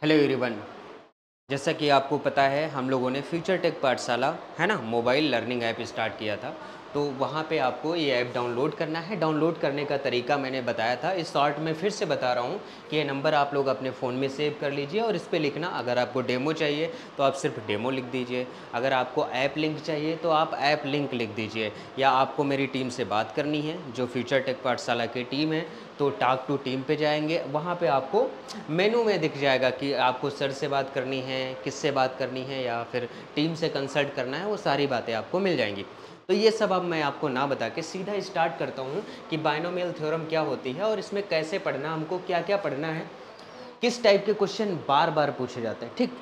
Hello everyone. जैसा कि आपको पता है हम लोगों ने फ्यूचर टेक पाठशाला है ना मोबाइल लर्निंग ऐप स्टार्ट किया था। तो वहाँ पे आपको ये ऐप डाउनलोड करना है। डाउनलोड करने का तरीका मैंने बताया था, इस शॉर्ट में फिर से बता रहा हूँ कि ये नंबर आप लोग अपने फ़ोन में सेव कर लीजिए और इस पे लिखना, अगर आपको डेमो चाहिए तो आप सिर्फ डेमो लिख दीजिए, अगर आपको ऐप लिंक चाहिए तो आप ऐप लिंक लिख दीजिए, या आपको मेरी टीम से बात करनी है जो फ्यूचर टेक पाठशाला की टीम है तो टॉक टू टीम पे जाएंगे, वहाँ पे आपको मेनू में दिख जाएगा कि आपको सर से बात करनी है, किससे बात करनी है, या फिर टीम से कंसल्ट करना है, वो सारी बातें आपको मिल जाएंगी। तो ये सब अब मैं आपको ना बता के सीधा स्टार्ट करता हूँ कि बाइनोमियल थ्योरम क्या होती है और इसमें कैसे पढ़ना, हमको क्या क्या पढ़ना है, किस टाइप के क्वेश्चन बार बार पूछे जाते हैं। ठीक,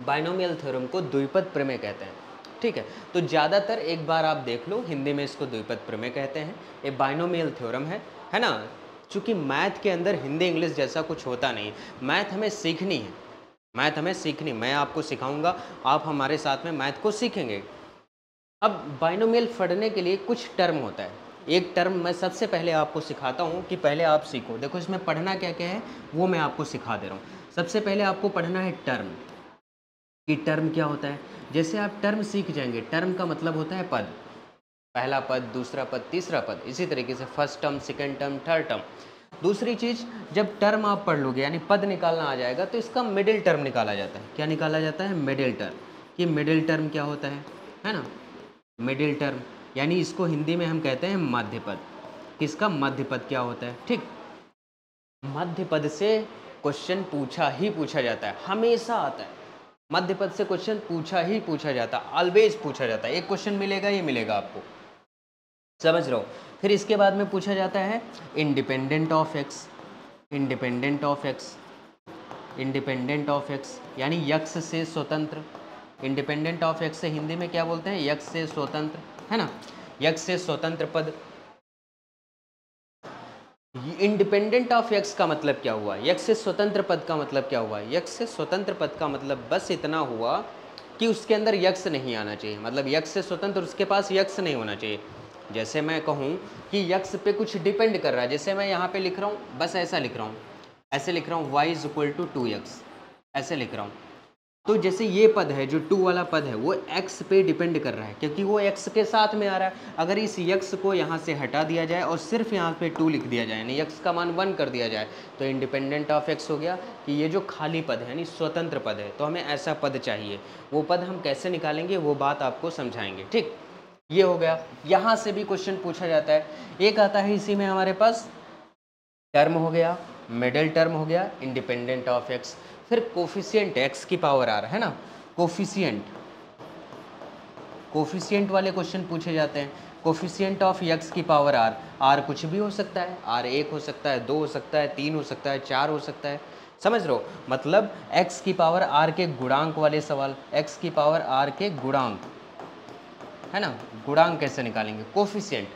बाइनोमियल थ्योरम को द्विपद प्रमेय कहते हैं। ठीक है, तो ज़्यादातर एक बार आप देख लो, हिंदी में इसको द्विपद प्रमेय कहते हैं। ये बाइनोमियल थ्योरम है ना। चूँकि मैथ के अंदर हिंदी इंग्लिश जैसा कुछ होता नहीं, मैथ हमें सीखनी है, मैथ हमें सीखनी, मैं आपको सिखाऊंगा, आप हमारे साथ में मैथ को सीखेंगे। अब बाइनोमियल पढ़ने के लिए कुछ टर्म होता है, एक टर्म मैं सबसे पहले आपको सिखाता हूँ कि पहले आप सीखो। देखो इसमें पढ़ना क्या क्या है वो मैं आपको सिखा दे रहा हूँ। सबसे पहले आपको पढ़ना है टर्म, कि टर्म क्या होता है। जैसे आप टर्म सीख जाएंगे, टर्म का मतलब होता है पद, पहला पद, दूसरा पद, तीसरा पद, इसी तरीके से first term, second term, third term. दूसरी चीज़, जब टर्म आप पढ़ लोगे यानी पद निकालना आ जाएगा तो इसका मिडिल टर्म निकाला जाता है। क्या निकाला जाता है? Middle term. कि मिडिल टर्म क्या होता है ना। मिडिल टर्म यानी इसको हिंदी में हम कहते हैं मध्य पद। किसका? मध्य पद क्या होता है। ठीक, मध्य पद से क्वेश्चन पूछा ही पूछा जाता है, हमेशा आता है। मध्य पद से क्वेश्चन पूछा ही पूछा जाता है, ऑलवेज पूछा जाता है। एक क्वेश्चन मिलेगा ही मिलेगा आपको, समझ रहे हो। फिर इसके बाद में पूछा जाता है independent of x. Independent of x, independent of x यानी यक्स से स्वतंत्र। इंडिपेंडेंट ऑफ एक्स से हिंदी में क्या बोलते हैं? यक्स से स्वतंत्र, है ना। यक्स से स्वतंत्र पद। इंडिपेंडेंट ऑफ यक्स का मतलब क्या हुआ? यक्स से स्वतंत्र पद का मतलब क्या हुआ? यक्स से स्वतंत्र पद का मतलब बस इतना हुआ कि उसके अंदर यक्स नहीं आना चाहिए। मतलब यक्स से स्वतंत्र, उसके पास यक्स नहीं होना चाहिए। जैसे मैं कहूँ कि यक्स पे कुछ डिपेंड कर रहा है, जैसे मैं यहाँ पे लिख रहा हूँ, बस ऐसा लिख रहा हूँ, ऐसे लिख रहा हूँ y is equal to 2x, ऐसे लिख रहा हूँ। तो जैसे ये पद है, जो 2 वाला पद है, वो x पे डिपेंड कर रहा है क्योंकि वो x के साथ में आ रहा है। अगर इस x को यहाँ से हटा दिया जाए और सिर्फ यहाँ पे 2 लिख दिया जाए, यानी x का मान 1 कर दिया जाए, तो इंडिपेंडेंट ऑफ x हो गया कि ये जो खाली पद है यानी स्वतंत्र पद है। तो हमें ऐसा पद चाहिए, वो पद हम कैसे निकालेंगे वो बात आपको समझाएंगे। ठीक, ये हो गया। यहाँ से भी क्वेश्चन पूछा जाता है। एक आता है इसी में हमारे पास टर्म हो गया, मिडिल टर्म हो गया, इंडिपेंडेंट ऑफ एक्स। फिर कोफिशिएंट एक्स की पावर आर, है ना। कोफिशिएंट, कोफिशिएंट वाले क्वेश्चन पूछे जाते हैं। कोफिशिएंट ऑफ एक्स की पावर आर, आर कुछ भी हो सकता है, आर 1 हो सकता है, 2 हो सकता है, 3 हो सकता है, 4 हो सकता है, समझ रहे हो। मतलब एक्स की पावर आर के गुणांक वाले सवाल, एक्स की पावर आर के गुणांक, है ना। गुणांक कैसे निकालेंगे? कोफिशिएंट,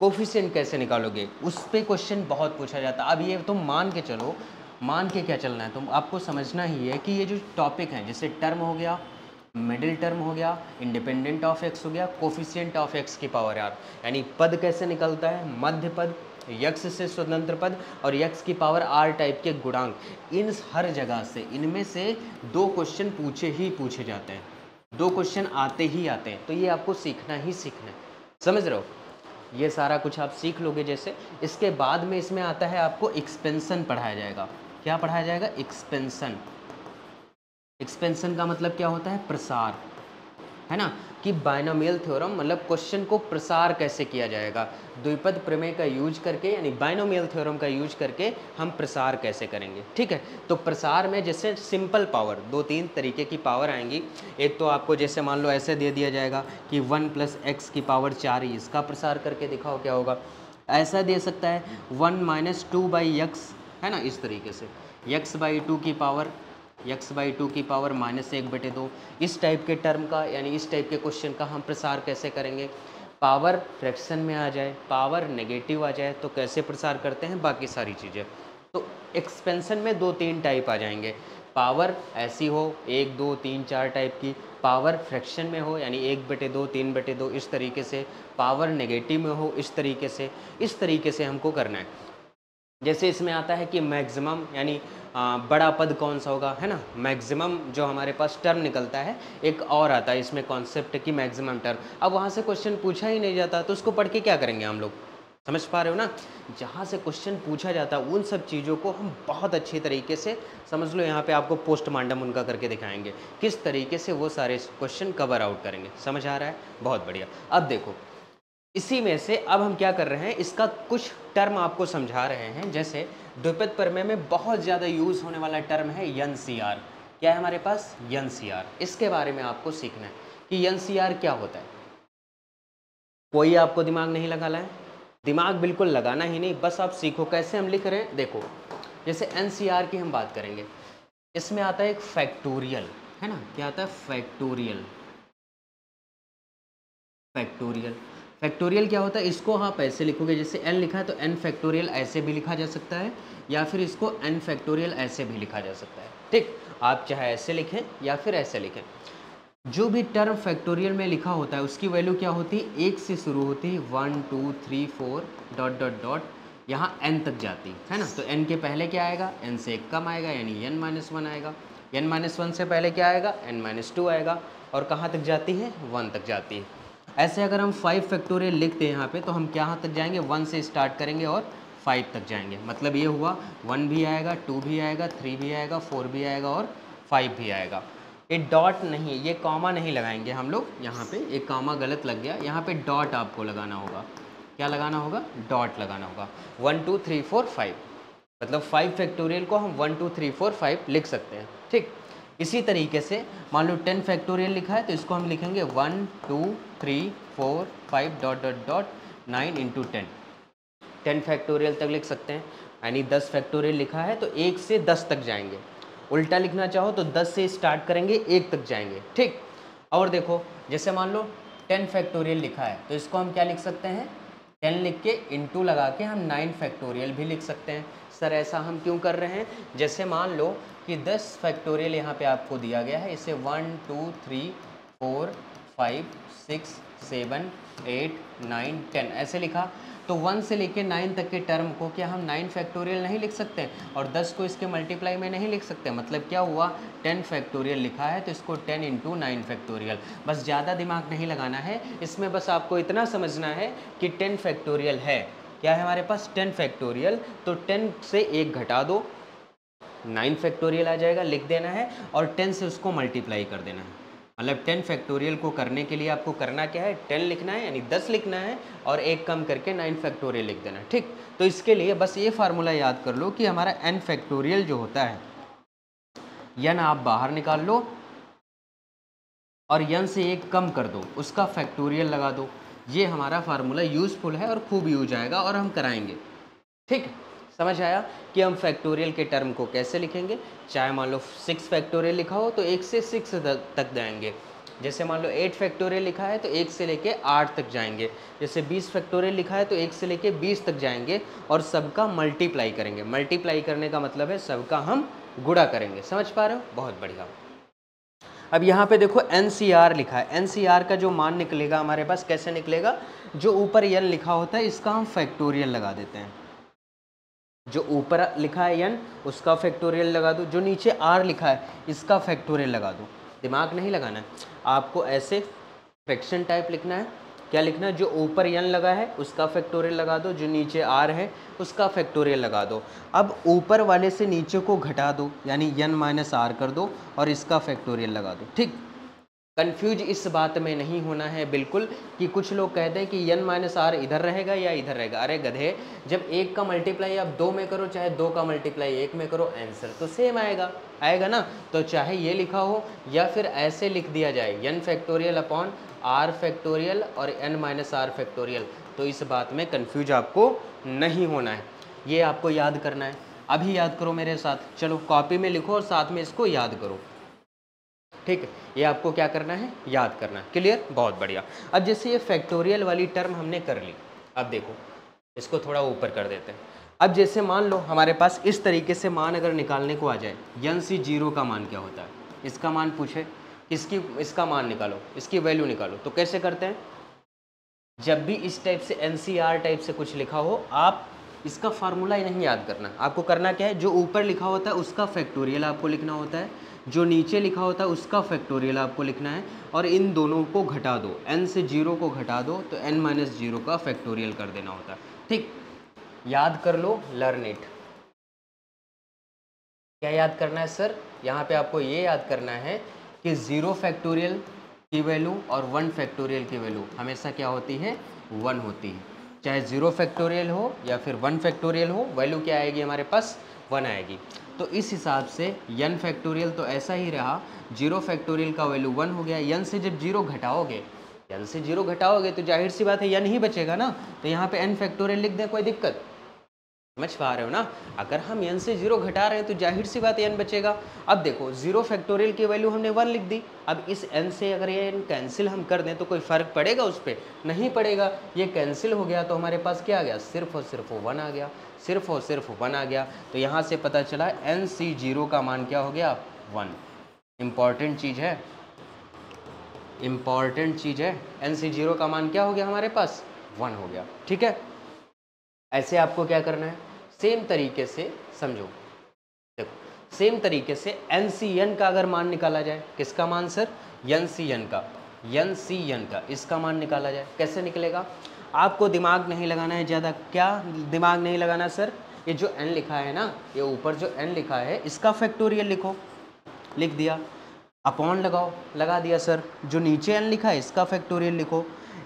कोफिशिएंट कैसे निकालोगे, उस पे क्वेश्चन बहुत पूछा जाता है। अब ये तुम मान के चलो, मान के क्या चलना है, तुम आपको समझना ही है कि ये जो टॉपिक है, जैसे टर्म हो गया, मिडिल टर्म हो गया, इंडिपेंडेंट ऑफ एक्स हो गया, कोफिशिएंट ऑफ एक्स की पावर आर, यानी पद कैसे निकलता है, मध्य पद, यक्स से स्वतंत्र पद और यक्स की पावर आर टाइप के गुणांक, इन हर जगह से इनमें से 2 क्वेश्चन पूछे ही पूछे जाते हैं, 2 क्वेश्चन आते ही आते हैं। तो ये आपको सीखना ही सीखना है, समझ रहे हो। ये सारा कुछ आप सीख लोगे। जैसे इसके बाद में इसमें आता है आपको एक्सपेंशन पढ़ाया जाएगा। क्या पढ़ाया जाएगा? एक्सपेंशन। एक्सपेंशन का मतलब क्या होता है? प्रसार, है ना। कि बाइनोमियल थ्योरम मतलब क्वेश्चन को प्रसार कैसे किया जाएगा, द्विपद प्रमेय का यूज करके, यानी बाइनोमियल थ्योरम का यूज करके हम प्रसार कैसे करेंगे। ठीक है, तो प्रसार में जैसे सिंपल पावर, 2-3 तरीके की पावर आएंगी। एक तो आपको जैसे मान लो ऐसे दे दिया जाएगा कि 1 + x की पावर 4 ही, इसका प्रसार करके दिखाओ क्या होगा। ऐसा दे सकता है 1 - 2/x, है ना, इस तरीके से x/2 की पावर, x/2 की पावर -1/2, इस टाइप के टर्म का, यानी इस टाइप के क्वेश्चन का हम प्रसार कैसे करेंगे। पावर फ्रैक्शन में आ जाए, पावर नेगेटिव आ जाए तो कैसे प्रसार करते हैं, बाकी सारी चीज़ें। तो एक्सपेंशन में 2-3 टाइप आ जाएंगे। पावर ऐसी हो 1, 2, 3, 4 टाइप की, पावर फ्रैक्शन में हो यानी 1/2, 3/2, इस तरीके से, पावर नेगेटिव में हो इस तरीके से हमको करना है। जैसे इसमें आता है कि मैक्सिमम यानी बड़ा पद कौन सा होगा, है ना, मैक्सिमम जो हमारे पास टर्म निकलता है। एक और आता है इसमें कॉन्सेप्ट की मैक्सिमम टर्म। अब वहाँ से क्वेश्चन पूछा ही नहीं जाता तो उसको पढ़ के क्या करेंगे हम लोग, समझ पा रहे हो ना। जहाँ से क्वेश्चन पूछा जाता है उन सब चीज़ों को हम बहुत अच्छी तरीके से समझ लो। यहाँ पे आपको पोस्टमार्टम उनका करके दिखाएंगे किस तरीके से वो सारे क्वेश्चन कवर आउट करेंगे। समझ आ रहा है, बहुत बढ़िया। अब देखो इसी में से अब हम क्या कर रहे हैं, इसका कुछ टर्म आपको समझा रहे हैं। जैसे द्विपद प्रमेय में बहुत ज़्यादा यूज़ होने वाला टर्म है NCR। क्या है हमारे पास, NCR। इसके बारे में आपको सीखना है कि NCR क्या होता है। कोई आपको दिमाग नहीं लगाना है, दिमाग बिल्कुल लगाना ही नहीं, बस आप सीखो कैसे हम लिख रहे हैं। देखो जैसे NCR की हम बात करेंगे, इसमें आता है एक फैक्टोरियल, है ना। क्या आता है, फैक्टोरियल। फैक्टोरियल, फैक्टोरियल क्या होता है, इसको आप ऐसे लिखोगे, जैसे n लिखा है तो n फैक्टोरियल ऐसे भी लिखा जा सकता है, या फिर इसको n फैक्टोरियल ऐसे भी लिखा जा सकता है। ठीक, आप चाहे ऐसे लिखें या फिर ऐसे लिखें। जो भी टर्म फैक्टोरियल में लिखा होता है उसकी वैल्यू क्या होती है, 1 से शुरू होती है, 1 2 3 4 डॉट डॉट डॉट यहाँ n तक जाती है ना। तो n के पहले क्या आएगा, n से एक कम आएगा यानी n-1 आएगा। n-1 से पहले क्या आएगा, n-2 आएगा, और कहाँ तक जाती है, 1 तक जाती है। ऐसे अगर हम 5 फैक्टोरियल लिखते हैं यहाँ पे तो हम कहाँ तक जाएंगे, 1 से स्टार्ट करेंगे और 5 तक जाएंगे। मतलब ये हुआ 1 भी आएगा, 2 भी आएगा, 3 भी आएगा, 4 भी आएगा और 5 भी आएगा। ये डॉट नहीं, ये कॉमा नहीं लगाएंगे हम लोग यहाँ पे, एक कॉमा गलत लग गया, यहाँ पे डॉट आपको लगाना होगा। क्या लगाना होगा, डॉट लगाना होगा। 1 2 3 4 5, मतलब 5 फैक्टोरियल को हम 1 2 3 4 5 लिख सकते हैं। ठीक, इसी तरीके से मान लो 10 फैक्टोरियल लिखा है तो इसको हम लिखेंगे 1 2 3 4 5 dot dot dot 9 into 10। 10 factorial तक लिख सकते हैं, यानी 10 फैक्टोरियल लिखा है तो 1 से 10 तक जाएंगे। उल्टा लिखना चाहो तो 10 से स्टार्ट करेंगे, 1 तक जाएंगे। ठीक, और देखो जैसे मान लो 10 फैक्टोरियल लिखा है तो इसको हम क्या लिख सकते हैं, 10 लिख के इंटू लगा के हम 9 फैक्टोरियल भी लिख सकते हैं। सर ऐसा हम क्यों कर रहे हैं, जैसे मान लो कि 10 फैक्टोरियल यहाँ पे आपको दिया गया है, इसे 1 2 3 4 5 6 7 8 9 10 ऐसे लिखा, तो 1 से लेके 9 तक के टर्म को क्या हम 9 फैक्टोरियल नहीं लिख सकते, और 10 को इसके मल्टीप्लाई में नहीं लिख सकते। मतलब क्या हुआ, 10 फैक्टोरियल लिखा है तो इसको 10 इंटू 9 फैक्टोरियल। बस ज़्यादा दिमाग नहीं लगाना है इसमें, बस आपको इतना समझना है कि 10 फैक्टोरियल है, क्या है हमारे पास 10 फैक्टोरियल, तो 10 से 1 घटा दो, 9 फैक्टोरियल आ जाएगा, लिख देना है, और 10 से उसको मल्टीप्लाई कर देना है। मतलब 10 फैक्टोरियल को करने के लिए आपको करना क्या है, 10 लिखना है यानी 10 लिखना है, और एक कम करके 9 फैक्टोरियल लिख देना है। ठीक, तो इसके लिए बस ये फार्मूला याद कर लो कि हमारा n फैक्टोरियल जो होता है, n आप बाहर निकाल लो और n से एक कम कर दो, उसका फैक्टोरियल लगा दो। ये हमारा फार्मूला यूज़फुल है और खूब यूज आएगा और हम कराएंगे। ठीक, समझ आया कि हम फैक्टोरियल के टर्म को कैसे लिखेंगे। चाहे मान लो 6 फैक्टोरियल लिखा हो तो 1 से 6 तक जाएंगे। जैसे मान लो 8 फैक्टोरियल लिखा है तो 1 से लेके 8 तक जाएंगे। जैसे 20 फैक्टोरियल लिखा है तो 1 से लेके 20 तक जाएंगे, और सबका मल्टीप्लाई करेंगे। मल्टीप्लाई करने का मतलब है सबका हम गुणा करेंगे। समझ पा रहे हो, बहुत बढ़िया। अब यहाँ पे देखो NCR लिखा है, NCR का जो मान निकलेगा हमारे पास कैसे निकलेगा, जो ऊपर n लिखा होता है इसका हम फैक्टोरियल लगा देते हैं। जो ऊपर लिखा है n उसका फैक्टोरियल लगा दो, जो नीचे r लिखा है इसका फैक्टोरियल लगा दो। दिमाग नहीं लगाना है आपको, ऐसे फ्रैक्शन टाइप लिखना है। क्या लिखना है, जो ऊपर n लगा है उसका फैक्टोरियल लगा दो, जो नीचे r है उसका फैक्टोरियल लगा दो। अब ऊपर वाले से नीचे को घटा दो यानी n माइनस r कर दो और इसका फैक्टोरियल लगा दो। ठीक, कंफ्यूज इस बात में नहीं होना है बिल्कुल कि कुछ लोग कहते हैं कि n माइनस आर इधर रहेगा या इधर रहेगा। अरे गधे, जब 1 का मल्टीप्लाई आप 2 में करो चाहे 2 का मल्टीप्लाई 1 में करो, आंसर तो सेम आएगा, आएगा ना। तो चाहे ये लिखा हो या फिर ऐसे लिख दिया जाए n factorial upon r factorial और n माइनस आर फैक्टोरियल, तो इस बात में कन्फ्यूज आपको नहीं होना है। ये आपको याद करना है, अभी याद करो मेरे साथ। चलो कॉपी में लिखो और साथ में इसको याद करो। ठीक है, ये आपको क्या करना है, याद करना है। क्लियर, बहुत बढ़िया। अब जैसे ये फैक्टोरियल वाली टर्म हमने कर ली, अब देखो इसको थोड़ा ऊपर कर देते हैं। अब जैसे मान लो हमारे पास इस तरीके से मान अगर निकालने को आ जाए, NC0 का मान क्या होता है, इसका मान पूछे, इसका मान निकालो, इसकी वैल्यू निकालो, तो कैसे करते हैं। जब भी इस टाइप से NCR टाइप से कुछ लिखा हो, आप इसका फार्मूला ही नहीं याद करना, आपको करना क्या है, जो ऊपर लिखा होता है उसका फैक्टोरियल आपको लिखना होता है, जो नीचे लिखा होता है उसका फैक्टोरियल आपको लिखना है, और इन दोनों को घटा दो, n से 0 को घटा दो तो n-0 का फैक्टोरियल कर देना होता है। ठीक, याद कर लो, लर्न इट। क्या याद करना है सर, यहाँ पे आपको ये याद करना है कि 0 फैक्टोरियल की वैल्यू और 1 फैक्टोरियल की वैल्यू हमेशा क्या होती है, 1 होती है। चाहे 0 फैक्टोरियल हो या फिर 1 फैक्टोरियल हो, वैल्यू क्या आएगी हमारे पास, 1 आएगी। तो इस हिसाब से n फैक्टोरियल तो ऐसा ही रहा, 0 फैक्टोरियल का वैल्यू 1 हो गया। n से जब 0 घटाओगे, n से 0 घटाओगे तो जाहिर सी बात है n ही बचेगा ना, तो यहाँ पे n फैक्टोरियल लिख दें, कोई दिक्कत, समझ पा रहे हो ना। अगर हम n से 0 घटा रहे हैं तो जाहिर सी बात है n बचेगा। अब देखो 0 फैक्टोरियल की वैल्यू हमने 1 लिख दी, अब इस n से अगर ये n कैंसिल हम कर दें तो कोई फ़र्क पड़ेगा उस पर, नहीं पड़ेगा। ये कैंसिल हो गया तो हमारे पास क्या आ गया, सिर्फ और सिर्फ 1 आ गया, सिर्फ और सिर्फ 1 आ गया। तो यहाँ से पता चला NC0 का मान क्या हो गया, 1। इम्पॉर्टेंट चीज़ है, इम्पॉर्टेंट चीज़ है, NC0 का मान क्या हो गया हमारे पास, 1 हो गया। ठीक है, ऐसे आपको क्या करना है, सेम तरीके से समझो। देखो सेम तरीके से NCN का अगर मान निकाला जाए, किसका मान सर, NCN का, NCN का इसका मान निकाला जाए, कैसे निकलेगा, आपको दिमाग नहीं लगाना है ज़्यादा। क्या दिमाग नहीं लगाना सर, ये जो n लिखा है ना, ये ऊपर जो n लिखा है इसका फैक्टोरियल लिखो, लिख दिया, अपॉन लगाओ, लगा दिया सर। जो नीचे n लिखा है इसका फैक्टोरियल लिखो,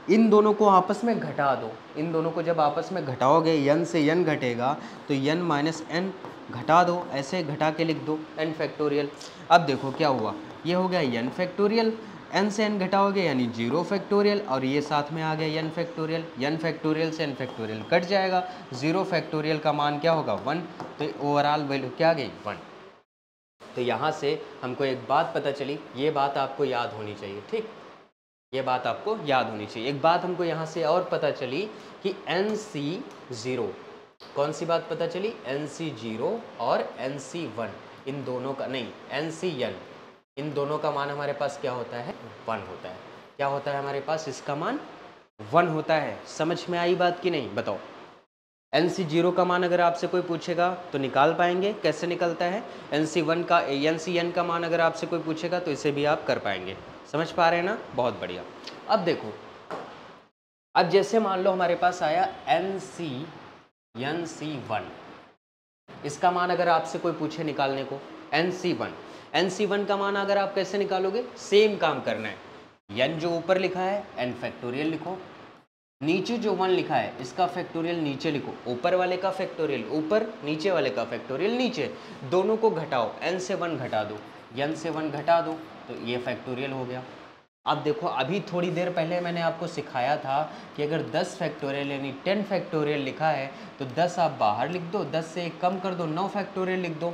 इन दोनों को आपस में घटा दो। इन दोनों को जब आपस में घटाओगे, n से n घटेगा तो n माइनस n घटा दो, ऐसे घटा के लिख दो n फैक्टोरियल। अब देखो क्या हुआ, ये हो गया n फैक्टोरियल, n से n घटाओगे यानी 0 फैक्टोरियल, और ये साथ में आ गया n फैक्टोरियल, n फैक्टोरियल से n फैक्टोरियल कट जाएगा, 0 फैक्टोरियल का मान क्या होगा, 1। तो ओवरऑल वैल्यू क्या आ गई, 1। तो यहाँ से हमको एक बात पता चली, ये बात आपको याद होनी चाहिए। ठीक, ये बात आपको याद होनी चाहिए। एक बात हमको यहाँ से और पता चली कि NC0, कौन सी बात पता चली, NC0 और NC1 इन दोनों का, नहीं NCN, इन दोनों का मान हमारे पास क्या होता है, 1 होता है। क्या होता है हमारे पास, इसका मान 1 होता है। समझ में आई बात कि नहीं, बताओ। NC0 का मान अगर आपसे कोई पूछेगा तो निकाल पाएंगे, कैसे निकलता है। NCN का मान अगर आपसे कोई पूछेगा तो इसे भी आप कर पाएंगे। समझ पा रहे हैं ना, बहुत बढ़िया। अब देखो, अब जैसे मान लो हमारे पास आया NC1, इसका मान अगर आपसे कोई पूछे निकालने को, NC1 का मान अगर आप कैसे निकालोगे, सेम काम करना है, n जो ऊपर लिखा है n फैक्टोरियल लिखो, नीचे जो 1 लिखा है इसका फैक्टोरियल नीचे लिखो, ऊपर वाले का फैक्टोरियल ऊपर, नीचे वाले का फैक्टोरियल नीचे, दोनों को घटाओ, n से 1 घटा दो, n से 1 घटा दो तो ये फैक्टोरियल हो गया। अब देखो, अभी थोड़ी देर पहले मैंने आपको सिखाया था कि अगर 10 फैक्टोरियल यानी 10 फैक्टोरियल लिखा है तो 10 आप बाहर लिख दो, 10 से 1 कम कर दो, 9 फैक्टोरियल लिख दो।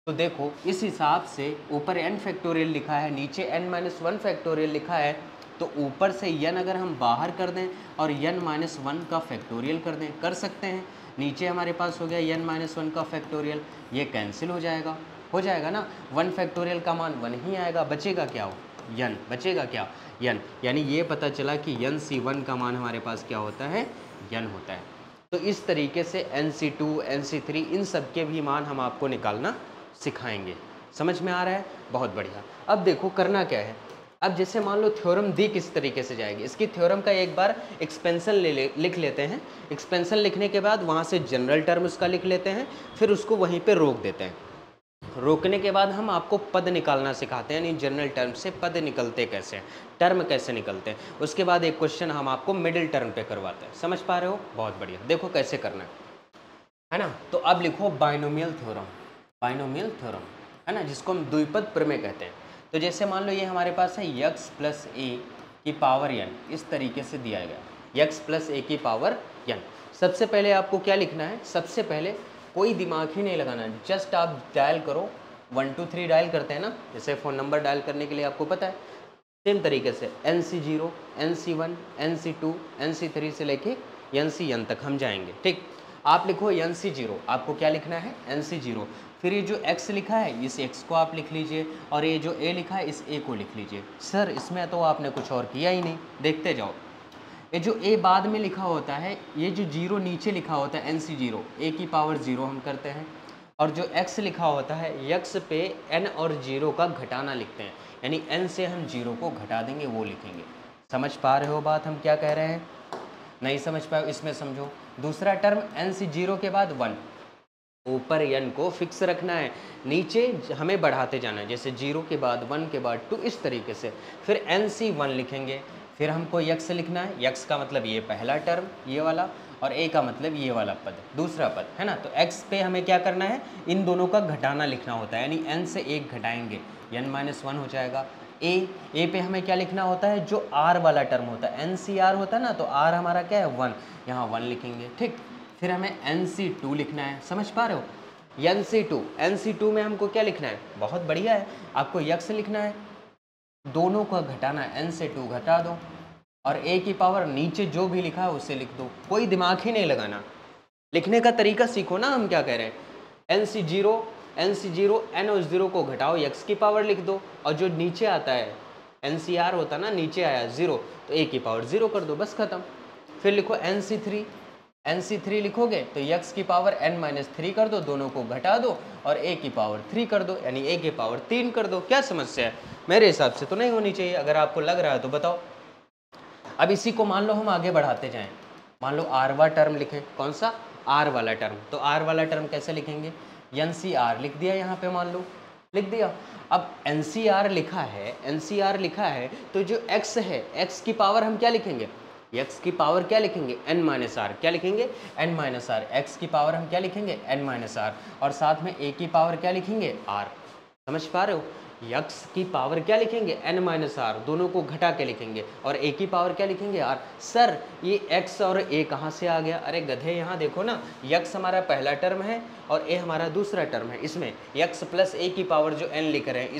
तो देखो इस हिसाब से ऊपर n फैक्टोरियल लिखा है, नीचे n-1 फैक्टोरियल लिखा है, तो ऊपर से n अगर हम बाहर कर दें और n-1 का फैक्टोरियल कर दें, कर सकते हैं। नीचे हमारे पास हो गया n-1 का फैक्टोरियल, ये कैंसिल हो जाएगा ना, 1 फैक्टोरियल का मान 1 ही आएगा, बचेगा क्या हो, n, बचेगा क्या, n। यानी ये पता चला कि NC1 का मान हमारे पास क्या होता है, n होता है। तो इस तरीके से NC2, NC3 इन सब के भी मान हम आपको निकालना सिखाएंगे। समझ में आ रहा है, बहुत बढ़िया। अब देखो करना क्या है, अब जैसे मान लो थ्योरम दी किस तरीके से जाएगी, इसकी थ्योरम का एक बार एक्सपेंशन लिख लेते हैं। एक्सपेंशन लिखने के बाद वहाँ से जनरल टर्म उसका लिख लेते हैं, फिर उसको वहीं पे रोक देते हैं। रोकने के बाद हम आपको पद निकालना सिखाते हैं, यानी जनरल टर्म से पद निकलते कैसे हैं, टर्म कैसे निकलते हैं। उसके बाद एक क्वेश्चन हम आपको मिडिल टर्म पे करवाते हैं। समझ पा रहे हो, बहुत बढ़िया। देखो कैसे करना है ना। तो अब लिखो बाइनोमियल थ्योरम, बाइनोमियल थ्योरम है ना, जिसको हम द्विपद प्रमेय कहते हैं। तो जैसे मान लो ये हमारे पास है x प्लस a की पावर n, इस तरीके से दिया गया x प्लस a की पावर n। सबसे पहले आपको क्या लिखना है, सबसे पहले कोई दिमाग ही नहीं लगाना है, जस्ट आप डायल करो, 1 2 3 डायल करते हैं ना, जैसे फ़ोन नंबर डायल करने के लिए आपको पता है, सेम तरीके से NC0, NC1, NC2, NC3 से लेके NCN तक हम जाएंगे। ठीक, आप लिखो NC0, आपको क्या लिखना है, NC0। फिर ये जो x लिखा है इस x को आप लिख लीजिए, और ये जो a लिखा है इस a को लिख लीजिए। सर इसमें तो आपने कुछ और किया ही नहीं, देखते जाओ। ये जो ए बाद में लिखा होता है, ये जो जीरो नीचे लिखा होता है NC जीरो, ए की पावर जीरो हम करते हैं, और जो x लिखा होता है x पे n और जीरो का घटाना लिखते हैं, यानी n से हम जीरो को घटा देंगे वो लिखेंगे। समझ पा रहे हो बात हम क्या कह रहे हैं? नहीं समझ पाए इसमें समझो। दूसरा टर्म NC जीरो के बाद 1, ऊपर n को फिक्स रखना है, नीचे हमें बढ़ाते जाना है, जैसे 0 के बाद 1 के बाद 2 इस तरीके से। फिर NC 1 लिखेंगे, फिर हमको x लिखना है, x का मतलब ये पहला टर्म ये वाला, और a का मतलब ये वाला पद दूसरा पद है ना। तो x पे हमें क्या करना है, इन दोनों का घटाना लिखना होता है, यानी n से 1 घटाएंगे n-1 हो जाएगा। a पे हमें क्या लिखना होता है, जो r वाला टर्म होता है, NCR होता है ना, तो r हमारा क्या है 1, यहाँ 1 लिखेंगे। ठीक, फिर हमें NC2 लिखना है, समझ पा रहे हो। NC2 में हमको क्या लिखना है, बहुत बढ़िया है, आपको x लिखना है, दोनों का घटाना है, n से 2 घटा दो, और a की पावर नीचे जो भी लिखा है उसे लिख दो, कोई दिमाग ही नहीं लगाना, लिखने का तरीका सीखो ना। हम क्या कह रहे हैं, NC0 n और 0 को घटाओ, x की पावर लिख दो, और जो नीचे आता है NCR होता ना, नीचे आया 0, तो a की पावर 0 कर दो, बस खत्म। फिर लिखो NC3 लिखोगे तो x की पावर n-3 कर दो, दोनों को घटा दो और a की पावर 3 कर दो, यानी a की पावर 3 कर दो। क्या समस्या है? मेरे हिसाब से तो नहीं होनी चाहिए, अगर आपको लग रहा है तो बताओ। अब इसी को मान लो हम आगे बढ़ाते जाएं, मान लो r वाला टर्म लिखें, कौन सा, r वाला टर्म। तो r वाला टर्म कैसे लिखेंगे, NCR लिख दिया, यहाँ पे मान लो लिख दिया। अब NCR लिखा है तो जो x है, x की पावर हम क्या लिखेंगे, x की पावर क्या लिखेंगे, n-r, क्या लिखेंगे n-r, x की पावर हम क्या लिखेंगे n-r, और साथ में a की पावर क्या लिखेंगे r। समझ पा रहे हो, x की पावर क्या लिखेंगे n-r, दोनों को घटा के लिखेंगे, और a की पावर क्या लिखेंगे r। सर ये x और a कहाँ से आ गया, अरे गधे यहाँ देखो ना, x हमारा पहला टर्म है और a हमारा दूसरा टर्म है, इसमें x प्लस a की पावर जो n लिख रहे हैं,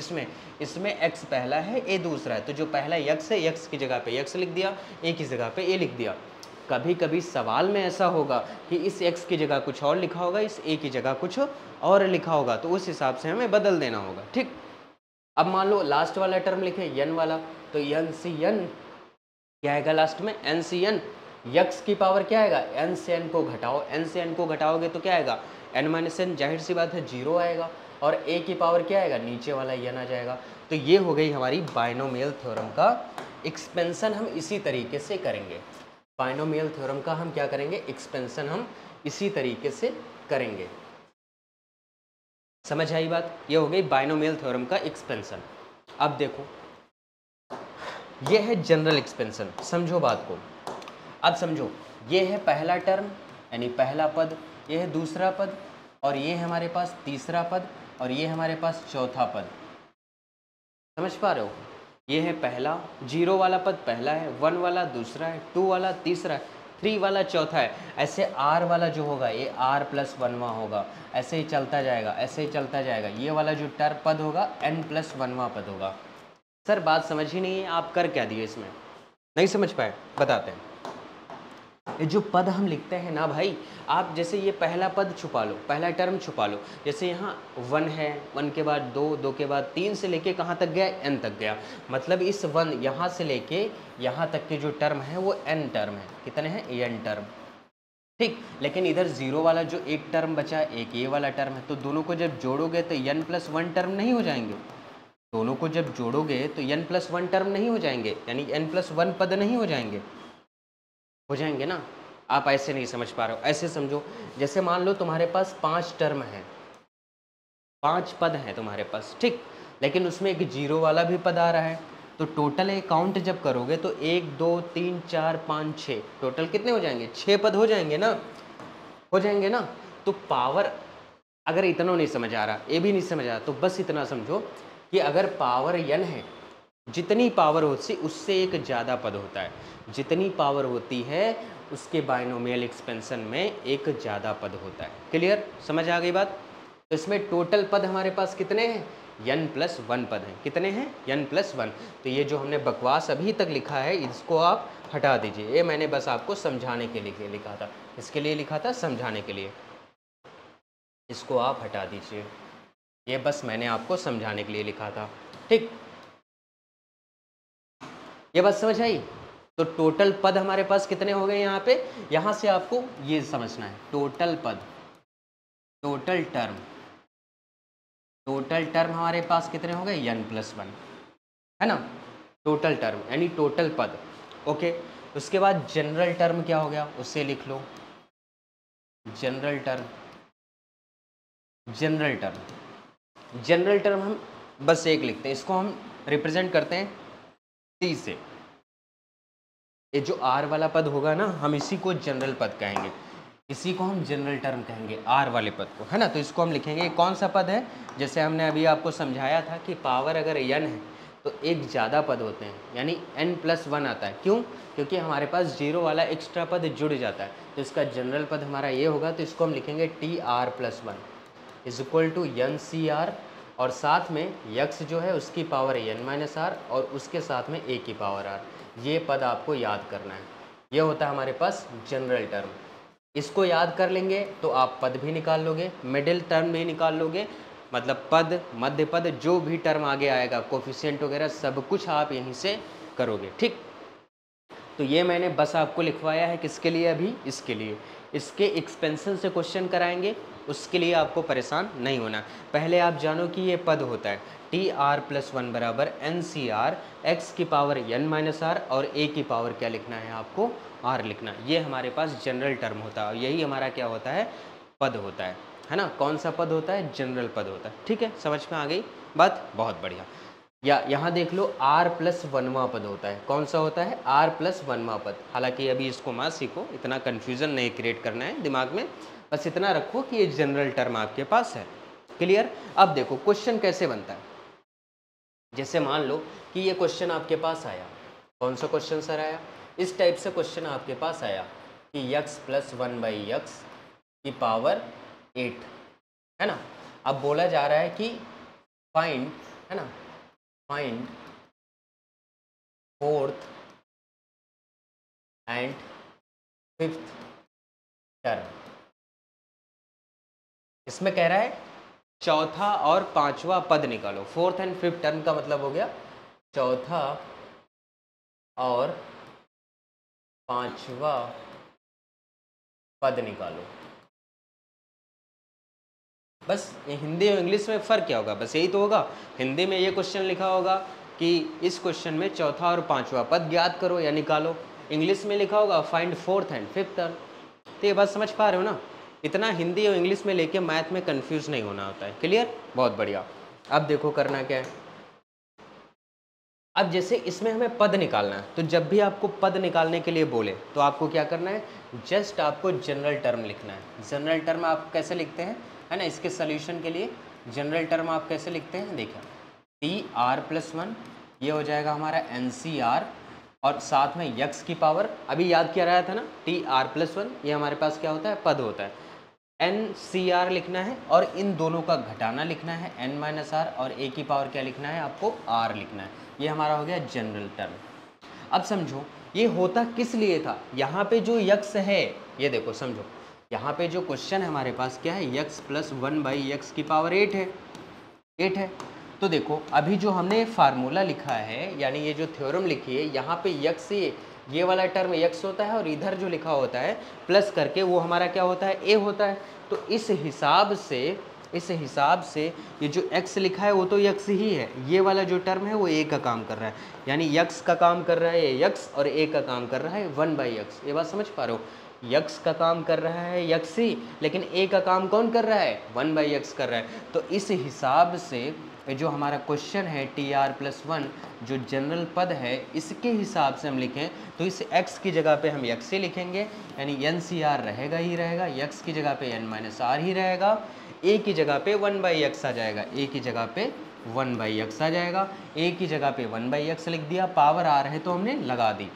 इसमें x पहला है a दूसरा है, तो जो पहला x है x की जगह पे x लिख दिया, a की जगह पे a लिख दिया। कभी कभी सवाल में ऐसा होगा कि इस x की जगह कुछ और लिखा होगा, इस a की जगह कुछ और लिखा होगा, तो उस हिसाब से हमें बदल देना होगा। ठीक, अब मान लो लास्ट वाला टर्म लिखे n वाला, तो NCN क्या आएगा लास्ट में, NCN, x की पावर क्या आएगा, n से n को घटाओ, n से n को घटाओगे तो क्या आएगा n-n, जाहिर सी बात है 0 आएगा, और a की पावर क्या आएगा, नीचे वाला n आ जाएगा। तो ये हो गई हमारी बाइनोमियल थ्योरम का एक्सपेंशन। हम इसी तरीके से करेंगे, बाइनोमियल थ्योरम का हम क्या करेंगे, एक्सपेंशन हम इसी तरीके से करेंगे। समझ आई बात, ये हो गई बाइनोमियल थ्योरम का एक्सपेंशन। अब देखो ये है जनरल एक्सपेंशन, समझो बात को। अब समझो, ये है पहला टर्म यानी पहला पद, ये है दूसरा पद, और ये है हमारे पास तीसरा पद, और ये हमारे पास चौथा पद। समझ पा रहे हो, ये है पहला, 0 वाला पद पहला है, 1 वाला दूसरा है, 2 वाला तीसरा है, 3 वाला चौथा है। ऐसे r वाला जो होगा ये r+1वां होगा, ऐसे ही चलता जाएगा, ऐसे ही चलता जाएगा। ये वाला जो टर्म पद होगा n+1वां पद होगा। सर बात समझ ही नहीं है, आप कर क्या दिए इसमें, नहीं समझ पाए, बताते हैं। ये जो पद हम लिखते हैं ना भाई, आप जैसे ये पहला पद छुपा लो, पहला टर्म छुपा लो, जैसे यहाँ 1 है, 1 के बाद 2, 2 के बाद 3 से लेके कहाँ तक गया, n तक गया, मतलब इस 1 यहाँ से लेके यहाँ तक के जो टर्म है वो n टर्म है, कितने हैं n टर्म। ठीक, लेकिन इधर 0 वाला जो एक टर्म बचा, एक ये वाला टर्म है, तो दोनों को जब जोड़ोगे तो n+1 टर्म नहीं हो जाएंगे, दोनों को जब जोड़ोगे तो n+1 टर्म नहीं हो जाएंगे, यानी n+1 पद नहीं हो जाएंगे, हो जाएंगे ना। आप ऐसे नहीं समझ पा रहे हो, ऐसे समझो, जैसे मान लो तुम्हारे पास 5 टर्म है, 5 पद हैं तुम्हारे पास, ठीक, लेकिन उसमें एक 0 वाला भी पद आ रहा है, तो टोटल काउंट जब करोगे तो 1 2 3 4 5 6, टोटल कितने हो जाएंगे, 6 पद हो जाएंगे ना, हो जाएंगे ना। तो पावर, अगर इतना नहीं समझ आ रहा, ये भी नहीं समझ आ रहा, तो बस इतना समझो कि अगर पावर n है, जितनी पावर होती उससे एक ज़्यादा पद होता है, जितनी पावर होती है उसके बाइनोमियल एक्सपेंशन में एक ज़्यादा पद होता है। क्लियर, समझ आ गई बात। तो इसमें टोटल पद हमारे पास कितने हैं, n+1 पद हैं, कितने हैं n+1। तो ये जो हमने बकवास अभी तक लिखा है इसको आप हटा दीजिए, ये मैंने बस आपको समझाने के लिए लिखा था, इसके लिए लिखा था, समझाने के लिए, इसको आप हटा दीजिए, ये बस मैंने आपको समझाने के लिए लिखा था। ठीक, ये बात समझ आई। तो टोटल पद हमारे पास कितने हो गए यहाँ पे, यहाँ से आपको ये समझना है, टोटल पद, टोटल टर्म हमारे पास कितने हो गए, n+1, है ना, टोटल टर्म यानी टोटल पद। ओके, उसके बाद जनरल टर्म क्या हो गया, उससे लिख लो, जनरल टर्म हम बस एक लिखते हैं, इसको हम रिप्रेजेंट करते हैं टी से। ये जो आर वाला पद होगा ना, हम इसी को जनरल पद कहेंगे, इसी को हम जनरल टर्म कहेंगे, आर वाले पद को, है ना। तो इसको हम लिखेंगे, कौन सा पद है, जैसे हमने अभी आपको समझाया था कि पावर अगर n है तो एक ज़्यादा पद होते हैं, यानी n+1 आता है। क्यों, क्योंकि हमारे पास 0 वाला एक्स्ट्रा पद जुड़ जाता है, तो इसका जनरल पद हमारा ये होगा। तो इसको हम लिखेंगे TR+1 = NCR, और साथ में यक्स जो है उसकी पावर n-r और उसके साथ में a की पावर r। ये पद आपको याद करना है, ये होता है हमारे पास जनरल टर्म। इसको याद कर लेंगे तो आप पद भी निकाल लोगे, मिडिल टर्म भी निकाल लोगे, मतलब पद, मध्य पद, जो भी टर्म आगे आएगा, कोफिशिएंट वगैरह सब कुछ आप यहीं से करोगे, ठीक। तो ये मैंने बस आपको लिखवाया है, किसके लिए, अभी इसके लिए, इसके एक्सपेंशन से क्वेश्चन कराएंगे, उसके लिए आपको परेशान नहीं होना। पहले आप जानो कि ये पद होता है TR+1 = NCR, x की पावर n-r और a की पावर क्या लिखना है आपको, r लिखना। ये हमारे पास जनरल टर्म होता है, और यही हमारा क्या होता है, पद होता है ना। कौन सा पद होता है, जनरल पद होता है, ठीक है, समझ में आ गई बात, बहुत बढ़िया। या यहाँ देख लो, R+1वां पद होता है, कौन सा होता है, R+1वां पद। हालांकि अभी इसको मत सीखो, इतना कन्फ्यूज़न नहीं क्रिएट करना है दिमाग में, बस इतना रखो कि ये जनरल टर्म आपके पास है, क्लियर। अब देखो क्वेश्चन कैसे बनता है, जैसे मान लो कि ये क्वेश्चन आपके पास आया, कौन सा क्वेश्चन सर आया, इस टाइप से क्वेश्चन आपके पास आया कि x+1/x की पावर 8, है ना। अब बोला जा रहा है कि फाइंड, है ना, find fourth and fifth term. इसमें कह रहा है चौथा और पांचवा पद निकालो। फोर्थ एंड फिफ्थ टर्म का मतलब हो गया चौथा और पांचवा पद निकालो। बस ये हिंदी और इंग्लिश में फ़र्क क्या होगा, बस यही तो होगा। हिंदी में ये क्वेश्चन लिखा होगा कि इस क्वेश्चन में चौथा और पांचवा पद ज्ञात करो या निकालो, इंग्लिश में लिखा होगा find fourth and fifth term. तो ये बात समझ पा रहे हो ना, इतना हिंदी और इंग्लिश में लेके मैथ में कंफ्यूज नहीं होना होता है, क्लियर, बहुत बढ़िया। अब देखो करना क्या है, अब जैसे इसमें हमें पद निकालना है, तो जब भी आपको पद निकालने के लिए बोले तो आपको क्या करना है, जस्ट आपको जनरल टर्म लिखना है। जनरल टर्म आप कैसे लिखते हैं, है ना, इसके सोल्यूशन के लिए जनरल टर्म आप कैसे लिखते हैं, देखिए TR+1 ये हो जाएगा हमारा NCR, और साथ में यक्स की पावर, अभी याद किया रहा था ना, TR+1 ये हमारे पास क्या होता है, पद होता है। NCR लिखना है और इन दोनों का घटाना लिखना है n-r, और a की पावर क्या लिखना है आपको, r लिखना है। ये हमारा हो गया जनरल टर्म। अब समझो ये होता किस लिए था, यहाँ पे जो यक्स है, ये देखो समझो, यहाँ पे जो क्वेश्चन है हमारे पास क्या है, x+1/x की पावर 8 है, 8 है। तो देखो अभी जो हमने फार्मूला लिखा है, यानी ये जो थ्योरम लिखी है, यहाँ पे यक्स, ये वाला टर्म यक्स होता है, और इधर जो लिखा होता है प्लस करके वो हमारा क्या होता है, ए होता है। तो इस हिसाब से ये जो x लिखा है वो तो यक्स ही है, ये वाला जो टर्म है वो a का काम कर रहा है, यानी यक्स का काम कर रहा है ये यक्स, और a का काम कर रहा है 1/x। ये बात समझ पा रहे हो, यक्स का काम कर रहा है यक्स ही, लेकिन a का काम कौन कर रहा है, 1/x कर रहा है। तो इस हिसाब से जो हमारा क्वेश्चन है TR+1 जो जनरल पद है, इसके हिसाब से हम लिखें तो इस x की जगह पे हम x ही लिखेंगे, यानी NCR रहेगा ही रहेगा, x की जगह पे n-r ही रहेगा, a की जगह पे 1/x आ जाएगा, a की जगह पे 1/x आ जाएगा, a की जगह पे 1/x लिख दिया, पावर आ रहे तो हमने लगा दी।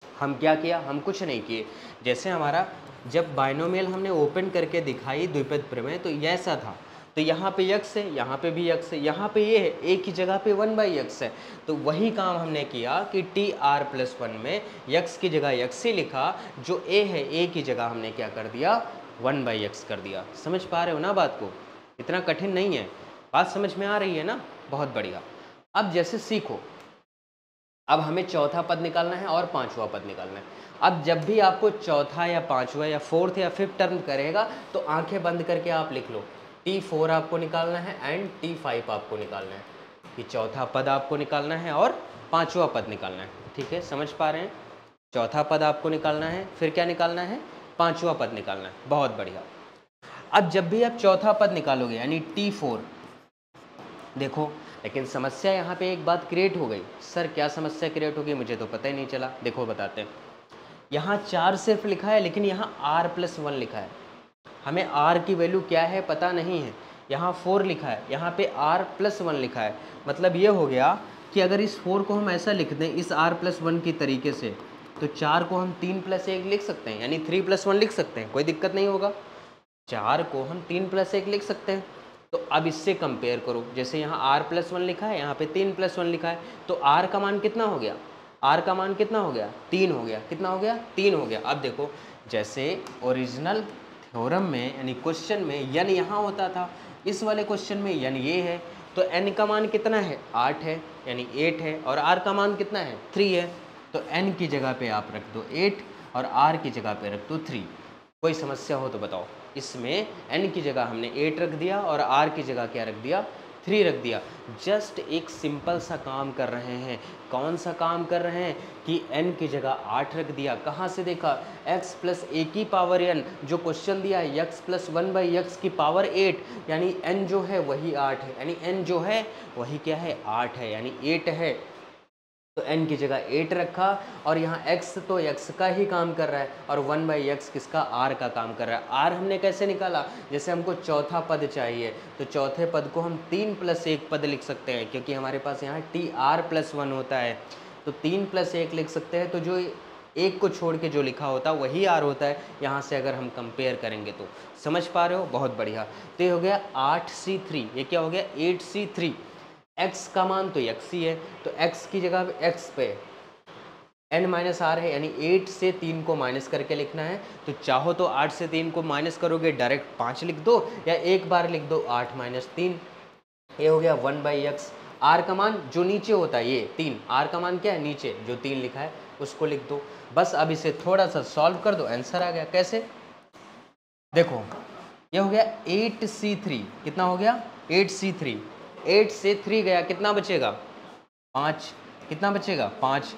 हम क्या किया, हम कुछ नहीं किए, जैसे हमारा जब बाइनोमियल हमने ओपन करके दिखाई द्विपद प्रमेय तो ऐसा था, तो यहाँ पे यक्स है, यहाँ पे भी यक्स है, यहाँ पे ये है, a की जगह पे 1/x है। तो वही काम हमने किया कि TR+1 में यक्स की जगह यक्स ही लिखा, जो a है a की जगह हमने क्या कर दिया, 1/x कर दिया। समझ पा रहे हो ना बात को, इतना कठिन नहीं है, बात समझ में आ रही है ना, बहुत बढ़िया। अब जैसे सीखो, अब हमें चौथा पद निकालना है और पांचवा पद निकालना है। अब जब भी आपको चौथा या पांचवा या फोर्थ या फिफ्थ टर्म करेगा तो आंखें बंद करके आप लिख लो T4 आपको निकालना है एंड T5 आपको निकालना है, कि चौथा पद आपको निकालना है और पांचवा पद निकालना है। ठीक है, समझ पा रहे हैं? चौथा पद आपको निकालना है, फिर क्या निकालना है? पांचवा पद निकालना है। बहुत बढ़िया। अब जब भी आप चौथा पद निकालोगे यानी T4, देखो लेकिन समस्या यहाँ पे एक बात क्रिएट हो गई। सर क्या समस्या क्रिएट हो गई, मुझे तो पता ही नहीं चला। देखो बताते हैं, यहाँ 4 सिर्फ लिखा है लेकिन यहाँ R+1 लिखा है। हमें R की वैल्यू क्या है पता नहीं है। यहाँ 4 लिखा है, यहाँ पे R+1 लिखा है। मतलब ये हो गया कि अगर इस 4 को हम ऐसा लिख दें इस R+1 की तरीके से, तो 4 को हम 3+1 लिख सकते हैं, यानी 3+1 लिख सकते हैं, कोई दिक्कत नहीं होगा। 4 को हम 3+1 लिख सकते हैं। तो अब इससे कंपेयर करो, जैसे यहाँ R+1 लिखा है, यहाँ पे 3+1 लिखा है, तो R का मान कितना हो गया? R का मान कितना हो गया? 3 हो गया। कितना हो गया? 3 हो गया। अब देखो, जैसे ओरिजिनल थ्योरम में यानी क्वेश्चन में n यहाँ होता था, इस वाले क्वेश्चन में n ये है, तो n का मान कितना है? 8 है, यानी 8 है, और R का मान कितना है? 3 है। तो n की जगह पे आप रख दो 8 और R की जगह पे रख दो 3। कोई समस्या हो तो बताओ। इसमें n की जगह हमने 8 रख दिया और R की जगह क्या रख दिया? 3 रख दिया। जस्ट एक सिंपल सा काम कर रहे हैं। कौन सा काम कर रहे हैं कि n की जगह 8 रख दिया। कहाँ से देखा? x प्लस a की पावर n, जो क्वेश्चन दिया है x प्लस 1/x की पावर 8, यानी n जो है वही 8 है, यानी n जो है वही क्या है? 8 है, यानी 8 है। तो n की जगह 8 रखा, और यहाँ x तो x का ही काम कर रहा है और 1/x किसका? R का काम कर रहा है। R हमने कैसे निकाला? जैसे हमको चौथा पद चाहिए, तो चौथे पद को हम 3+1 पद लिख सकते हैं, क्योंकि हमारे पास यहाँ TR+1 होता है, तो 3+1 लिख सकते हैं। तो जो एक को छोड़ के जो लिखा होता है वही R होता है। यहाँ से अगर हम कंपेयर करेंगे तो समझ पा रहे हो? बहुत बढ़िया। तो ये हो गया 8C3, ये क्या हो गया? 8C3। x का मान तो x ही है, तो x की जगह x पे n-r है, यानी 8 से 3 को माइनस करके लिखना है। तो चाहो तो 8 से 3 को माइनस करोगे डायरेक्ट 5 लिख दो, या एक बार लिख दो 8 - 3। ये हो गया 1/x। r का मान जो नीचे होता है ये 3, r का मान क्या है? नीचे जो 3 लिखा है उसको लिख दो। बस अब इसे थोड़ा सा सॉल्व कर दो, आंसर आ गया। कैसे? देखो ये हो गया 8C3। कितना हो गया? 8C3। 8 से 3 गया, कितना बचेगा? 5। कितना बचेगा? 5।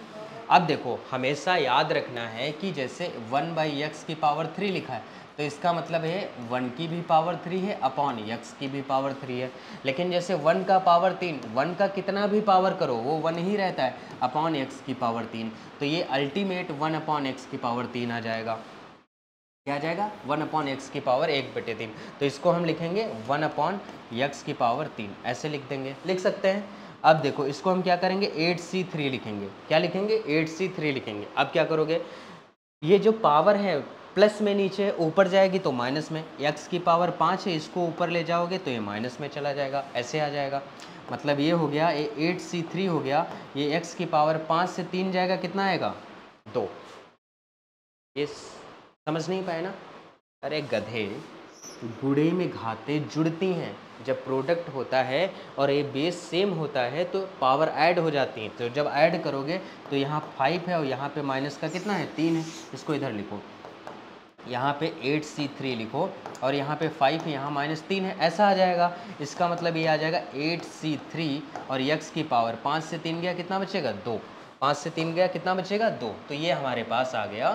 अब देखो हमेशा याद रखना है कि जैसे 1/x की पावर 3 लिखा है, तो इसका मतलब है 1 की भी पावर 3 है अपॉन x की भी पावर 3 है। लेकिन जैसे 1 का पावर 3, 1 का कितना भी पावर करो वो 1 ही रहता है अपॉन x की पावर 3। तो ये अल्टीमेट 1/x की पावर 3 आ जाएगा। क्या आ जाएगा? 1/x की पावर 1/3। तो इसको हम लिखेंगे 1/x की पावर 3, ऐसे लिख देंगे, लिख सकते हैं। अब देखो इसको हम क्या करेंगे? 8C3 लिखेंगे। क्या लिखेंगे? 8C3 लिखेंगे। अब क्या करोगे? ये जो पावर है प्लस में नीचे ऊपर जाएगी तो माइनस में, x की पावर 5 है, इसको ऊपर ले जाओगे तो ये माइनस में चला जाएगा, ऐसे आ जाएगा। मतलब ये हो गया, ये 8C3 हो गया, ये x की पावर 5 से 3 जाएगा, कितना आएगा? 2। ये समझ नहीं पाए ना? अरे गधे, गुड़े में घाते जुड़ती हैं। जब प्रोडक्ट होता है और ये बेस सेम होता है तो पावर ऐड हो जाती है। तो जब ऐड करोगे तो यहाँ 5 है और यहाँ पे माइनस का कितना है? 3 है। इसको इधर लिखो, यहाँ पे 8C3 लिखो और यहाँ पे 5 है, यहाँ -3 है, ऐसा आ जाएगा। इसका मतलब ये आ जाएगा 8C3 और x की पावर 5 से 3 गया, कितना बचेगा? 2। 5 से 3 गया, कितना बचेगा? 2। तो ये हमारे पास आ गया,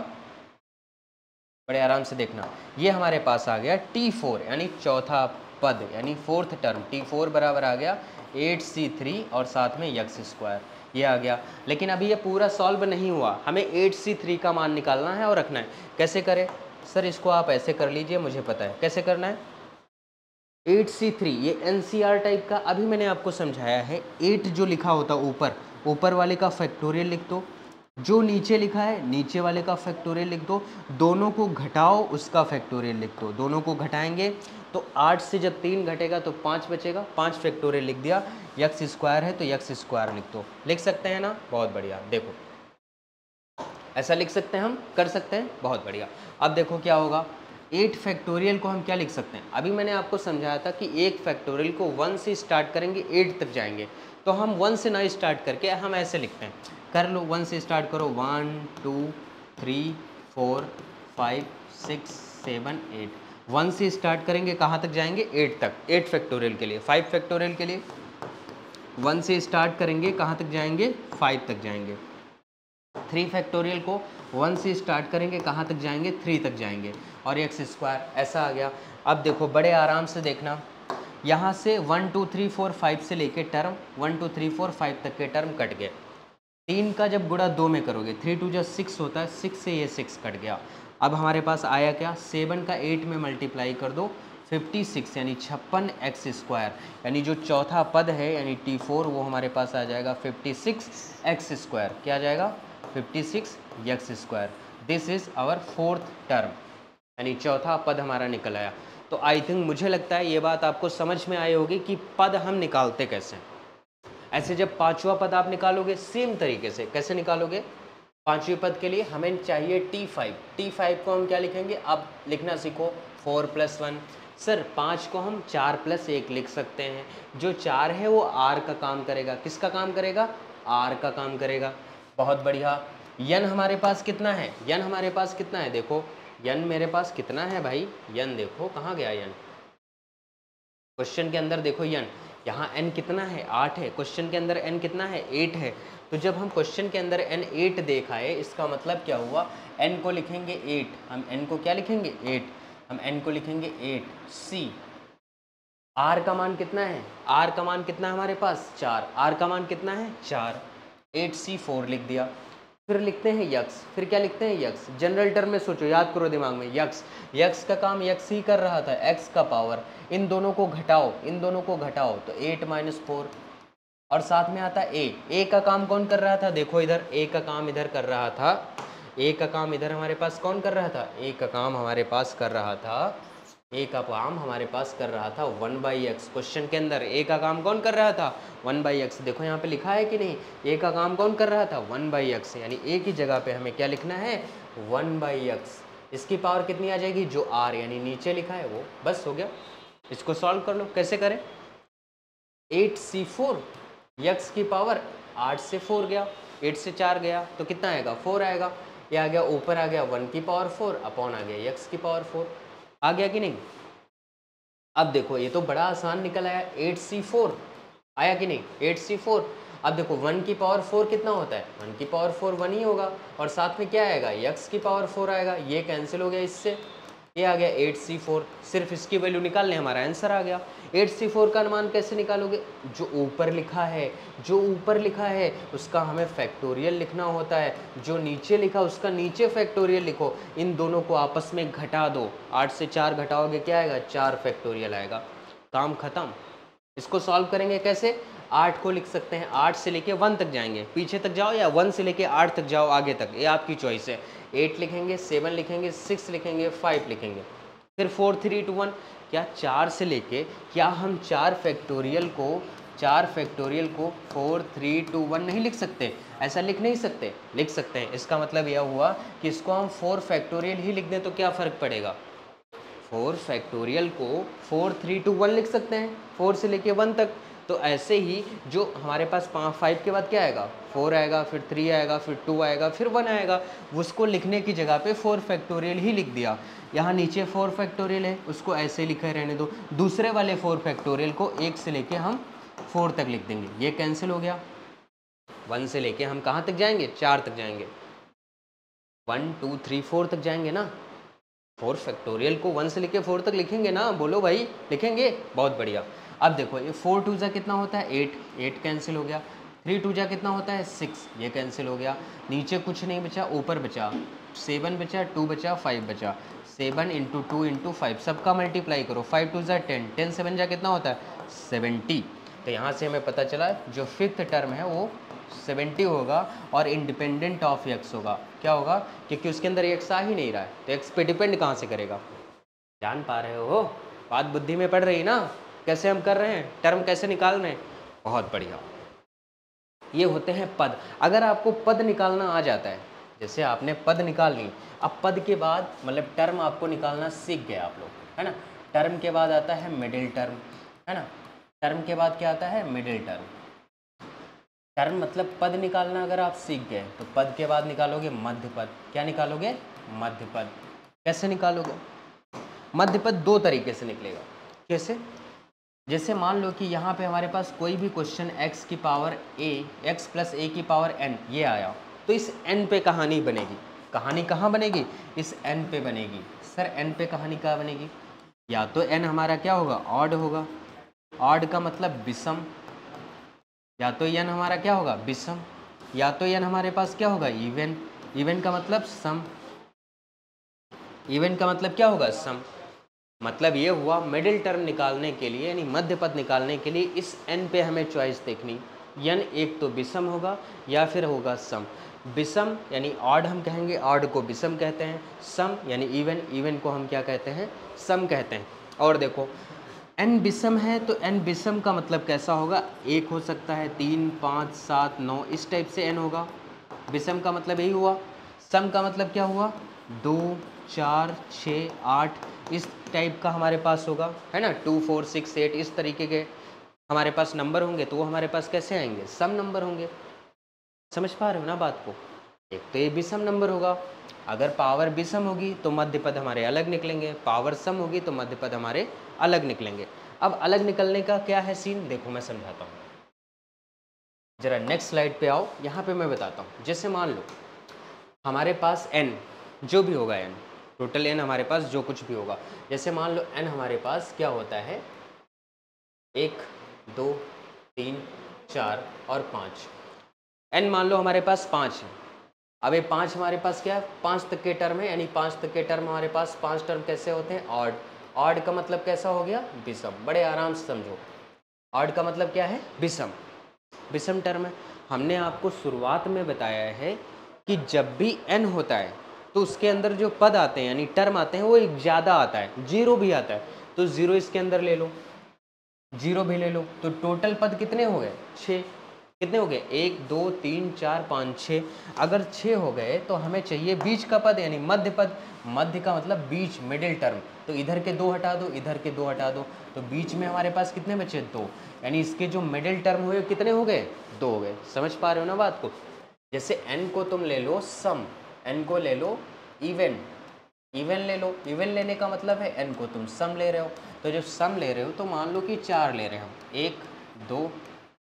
बड़े आराम से देखना, ये हमारे पास आ गया T4 यानी चौथा पद, यानी फोर्थ टर्म। T4 बराबर आ गया 8C3 और साथ में x², ये आ गया। लेकिन अभी ये पूरा सॉल्व नहीं हुआ, हमें 8C3 का मान निकालना है और रखना है। कैसे करें? सर इसको आप ऐसे कर लीजिए, मुझे पता है कैसे करना है। 8C3 ये NCR टाइप का अभी मैंने आपको समझाया है। 8 जो लिखा होता ऊपर वाले का फैक्टोरियल लिख दो, जो नीचे लिखा है नीचे वाले का फैक्टोरियल लिख दो, दोनों को घटाओ उसका फैक्टोरियल लिख दो। दोनों को घटाएंगे तो 8 से जब 3 घटेगा तो 5 बचेगा, 5 फैक्टोरियल लिख दिया। x² है तो x² लिख दो, लिख सकते हैं ना? बहुत बढ़िया। देखो ऐसा लिख सकते हैं, हम कर सकते हैं, बहुत बढ़िया। अब देखो क्या होगा, 8 फैक्टोरियल को हम क्या लिख सकते हैं? अभी मैंने आपको समझाया था कि एक फैक्टोरियल को 1 से स्टार्ट करेंगे 8 तक जाएंगे, तो हम 1 से ना स्टार्ट करके हम ऐसे लिखते हैं कर लो, 1 से स्टार्ट करो, 1 2 3 4 5 6 7 8। 1 से स्टार्ट करेंगे कहाँ तक जाएंगे? 8 तक, 8 फैक्टोरियल के लिए। 5 फैक्टोरियल के लिए 1 से स्टार्ट करेंगे कहाँ तक जाएंगे? 5 तक जाएंगे। 3 फैक्टोरियल को 1 से स्टार्ट करेंगे कहाँ तक जाएंगे? 3 तक जाएंगे। और एक्स स्क्वायर ऐसा आ गया। अब देखो बड़े आराम से देखना, यहाँ से 1 2 3 4 5 से लेके टर्म 1 2 3 4 5 तक के टर्म कट गए। 3 का जब गुणा 2 में करोगे 3 2 जा 6 होता है, 6 से ये 6 कट गया। अब हमारे पास आया क्या? 7 का 8 में मल्टीप्लाई कर दो, 56 यानी 56 एक्स स्क्वायर, यानी जो चौथा पद है यानी T4 वो हमारे पास आ जाएगा 56 एक्स स्क्वायर। क्या आ जाएगा? 56 X square. This is our 4th term, यानी चौथा पद हमारा निकल आया। तो आई थिंक मुझे लगता है ये बात आपको समझ में आई होगी कि पद हम निकालते कैसे। ऐसे जब पांचवा पद आप निकालोगे सेम तरीके से कैसे निकालोगे? पांचवें पद के लिए हमें चाहिए T5। T5 को हम क्या लिखेंगे? अब लिखना सीखो, 4 + 1। सर 5 को हम 4 + 1 लिख सकते हैं। जो 4 है वो R का काम करेगा। किसका काम करेगा? R का काम करेगा। बहुत बढ़िया। यन हमारे पास कितना है? यन हमारे पास कितना है? देखो यन मेरे पास कितना है भाई? यन देखो कहाँ गया यन? क्वेश्चन के अंदर देखो यन, यहाँ n कितना है? 8 है। क्वेश्चन के अंदर n कितना है? 8 है। तो जब हम क्वेश्चन के अंदर n 8 देखा है, इसका मतलब क्या हुआ? n को लिखेंगे 8, हम n को क्या लिखेंगे? 8, हम n को लिखेंगे 8। c r का मान कितना है? r का मान कितना है हमारे पास? 4। r का मान कितना है? 4। 8c4 लिख दिया। फिर लिखते हैं यक्स। फिर क्या लिखते हैं? यक्स। जनरल टर्म में सोचो, याद करो दिमाग में, यक्स। यक्स का काम यक्स ही कर रहा था, एक्स का पावर। इन दोनों को घटाओ, इन दोनों को घटाओ तो 8 - 4, और साथ में आता ए। ए का काम कौन कर रहा था? देखो इधर ए का काम इधर कर रहा था। ए का काम इधर हमारे पास कौन कर रहा था? ए का काम हमारे पास कर रहा था, ए का काम हमारे पास कर रहा था 1/x। क्वेश्चन के अंदर ए का काम कौन कर रहा था? 1/x। देखो यहाँ पे लिखा है कि नहीं? ए का काम कौन कर रहा था? 1/x, यानी ए की जगह पे हमें क्या लिखना है? 1/x। इसकी पावर कितनी आ जाएगी? जो r यानी नीचे लिखा है वो। बस हो गया। इसको सॉल्व कर लो। कैसे करें? 8c4, x की पावर 8 से 4 गया, 8 से 4 गया तो कितना आएगा? 4 आएगा। ये आ गया, ऊपर आ गया 1 की पावर 4 अपॉन आ गया x की पावर 4। आ गया कि नहीं? अब देखो ये तो बड़ा आसान निकल आया, 8c4 आया कि नहीं? 8c4। अब देखो 1 की पावर 4 कितना होता है? 1 की पावर 4 1 ही होगा, और साथ में क्या आएगा? x की पावर 4 आएगा। ये कैंसिल हो गया इससे, ये आ गया 8c4। सिर्फ इसकी वैल्यू निकालने हमारा आंसर आ गया। 8c4 का अनुमान कैसे निकालोगे? जो ऊपर लिखा है, जो ऊपर लिखा है उसका हमें फैक्टोरियल लिखना होता है, जो नीचे लिखा उसका नीचे फैक्टोरियल लिखो। इन दोनों को आपस में घटा दो, 8 से 4 घटाओगे क्या आएगा? 4 फैक्टोरियल आएगा। काम खत्म। इसको सॉल्व करेंगे कैसे? 8 को लिख सकते हैं, 8 से लेके 1 तक जाएंगे, पीछे तक जाओ या 1 से लेके 8 तक जाओ, आगे तक, ये आपकी चॉइस है। 8 लिखेंगे, 7 लिखेंगे, 6 लिखेंगे, 5 लिखेंगे। फिर 4 3 2 1। क्या 4 से लेके, क्या हम 4 फैक्टोरियल को 4 3 2 1 नहीं लिख सकते? ऐसा लिख नहीं सकते? लिख सकते हैं। इसका मतलब यह हुआ कि इसको हम 4 फैक्टोरियल ही लिख दें तो क्या फ़र्क पड़ेगा? 4 फैक्टोरियल को 4 3 2 1 लिख सकते हैं, 4 से लेके 1 तक। तो ऐसे ही जो हमारे पास 5 के बाद क्या आएगा? 4 आएगा, फिर 3 आएगा, फिर 2 आएगा, फिर 1 आएगा। उसको लिखने की जगह पे 4 फैक्टोरियल ही लिख दिया। यहाँ नीचे 4 फैक्टोरियल है, उसको ऐसे लिखे रहने दो। दूसरे वाले 4 फैक्टोरियल को 1 से लेके हम 4 तक लिख देंगे। ये कैंसिल हो गया। 1 से लेके हम कहाँ तक जाएंगे? 4 तक जाएंगे। 1 2 3 4 तक जाएंगे ना। 4 फैक्टोरियल को 1 से लेके 4 तक लिखेंगे ना? बोलो भाई, लिखेंगे? बहुत बढ़िया। अब देखो ये 4 2 जा कितना होता है? 8, 8 कैंसिल हो गया। 3 2 जा कितना होता है? 6, ये कैंसिल हो गया। नीचे कुछ नहीं बचा, ऊपर बचा 7 बचा, 2 बचा, 5 बचा। 7 × 2 × 5 सबका मल्टीप्लाई करो। 5 2 जा 10, 10 7 जा कितना होता है? 70। तो यहाँ से हमें पता चला जो 5th टर्म है वो 70 होगा और इंडिपेंडेंट ऑफ x होगा। क्या होगा? क्योंकि उसके अंदर x आ ही नहीं रहा है, तो x पे डिपेंड कहाँ से करेगा? जान पा रहे हो? बात बुद्धि में पड़ रही ना? कैसे हम कर रहे हैं, टर्म कैसे निकाल रहे हैं? बहुत बढ़िया। ये होते हैं पद। अगर आपको पद निकालना आ जाता है, जैसे आपने पद निकाल ली, अब पद के बाद मतलब टर्म आपको निकालना सीख गए आप लोग, है ना? टर्म के बाद आता है मिडिल टर्म, है ना? टर्म के बाद क्या आता है? Middle term. टर्म मतलब पद निकालना अगर आप सीख गए तो पद के बाद निकालोगे मध्य पद। क्या निकालोगे? मध्य पद। कैसे निकालोगे? मध्य पद दो तरीके से निकलेगा। कैसे? जैसे मान लो कि यहाँ पे हमारे पास कोई भी क्वेश्चन x की power a, x plus a की पावर n ये आया, तो इस n पे कहानी बनेगी। कहानी कहाँ बनेगी? इस n पे बनेगी। सर n पे कहानी कहाँ बनेगी? या तो n हमारा क्या होगा? ऑड होगा। ऑड का मतलब विषम। या तो n हमारा क्या होगा? विषम। या तो n हमारे पास क्या होगा? इवन। इवन का मतलब सम। इवन का मतलब क्या होगा? सम। मतलब ये हुआ मिडिल टर्म निकालने के लिए यानी मध्य पद निकालने के लिए इस n पे हमें चॉइस देखनी। n एक तो विषम होगा या फिर होगा सम। विषम यानी ऑड हम कहेंगे, ऑड को विषम कहते हैं। सम यानी इवन, इवन को हम क्या कहते हैं? सम कहते हैं। और देखो n विषम है तो n विषम का मतलब कैसा होगा? एक हो सकता है, 3, 5, 7, 9 इस टाइप से n होगा। विषम का मतलब यही हुआ। सम का मतलब क्या हुआ? 2, 4, 6, 8 इस टाइप का हमारे पास होगा, है ना। 2, 4, 6, 8 इस तरीके के हमारे पास नंबर होंगे, तो वो हमारे पास कैसे आएंगे? सम नंबर होंगे। समझ पा रहे हो ना बात को? एक तो ये विषम नंबर होगा। अगर पावर विषम होगी तो मध्य पद हमारे अलग निकलेंगे, पावर सम होगी तो मध्य पद हमारे अलग निकलेंगे। अब अलग निकलने का क्या है सीन, देखो मैं समझाता हूँ। जरा नेक्स्ट स्लाइड पे आओ, यहाँ पे मैं बताता हूँ। जैसे मान लो हमारे पास n जो भी होगा, n टोटल n हमारे पास जो कुछ भी होगा, जैसे मान लो n हमारे पास क्या होता है? 1, 2, 3, 4 और 5। n मान लो हमारे पास 5 है। अब ये 5 हमारे पास क्या है? 5 तक के टर्म है, यानी 5 तक के टर्म हमारे पास 5 टर्म कैसे होते हैं? ऑड। ऑड का मतलब कैसा हो गया? विषम। बड़े आराम से समझो, ऑड का मतलब क्या है? विषम। विषम टर्म है। हमने आपको शुरुआत में बताया है कि जब भी n होता है तो उसके अंदर जो पद आते हैं यानी टर्म आते हैं वो एक ज़्यादा आता है, जीरो भी आता है। तो जीरो इसके अंदर ले लो, जीरो भी ले लो, तो टोटल पद कितने हो गए? 6। कितने हो गए? 1, 2, 3, 4, 5, 6। अगर 6 हो गए तो हमें चाहिए बीच का पद यानी मध्य पद। मध्य का मतलब बीच, मिडिल टर्म। तो इधर के 2 हटा दो, इधर के 2 हटा दो, तो बीच में हमारे पास कितने बचे? 2। यानी इसके जो मिडिल टर्म हुए कितने हो गए? 2 हो गए। समझ पा रहे हो ना बात को? जैसे n को तुम ले लो सम, n को ले लो इवन, इवन ले लो। इवन लेने का मतलब है n को तुम सम ले रहे हो, तो जो सम ले रहे हो तो मान लो कि 4 ले रहे हो, 1, 2,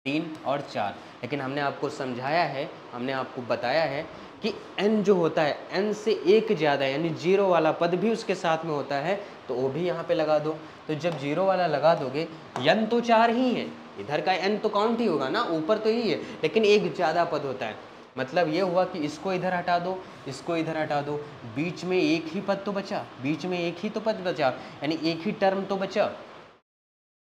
3 और 4। लेकिन हमने आपको समझाया है, हमने आपको बताया है कि n जो होता है n से एक ज़्यादा यानी जीरो वाला पद भी उसके साथ में होता है, तो वो भी यहाँ पे लगा दो। तो जब जीरो वाला लगा दोगे, n तो 4 ही है, इधर का n तो काउंट ही होगा ना, ऊपर तो यही है, लेकिन एक ज़्यादा पद होता है। मतलब ये हुआ कि इसको इधर हटा दो, इसको इधर हटा दो, बीच में एक ही पद तो बचा, बीच में एक ही तो पद बचा, यानी एक ही टर्म तो बचा।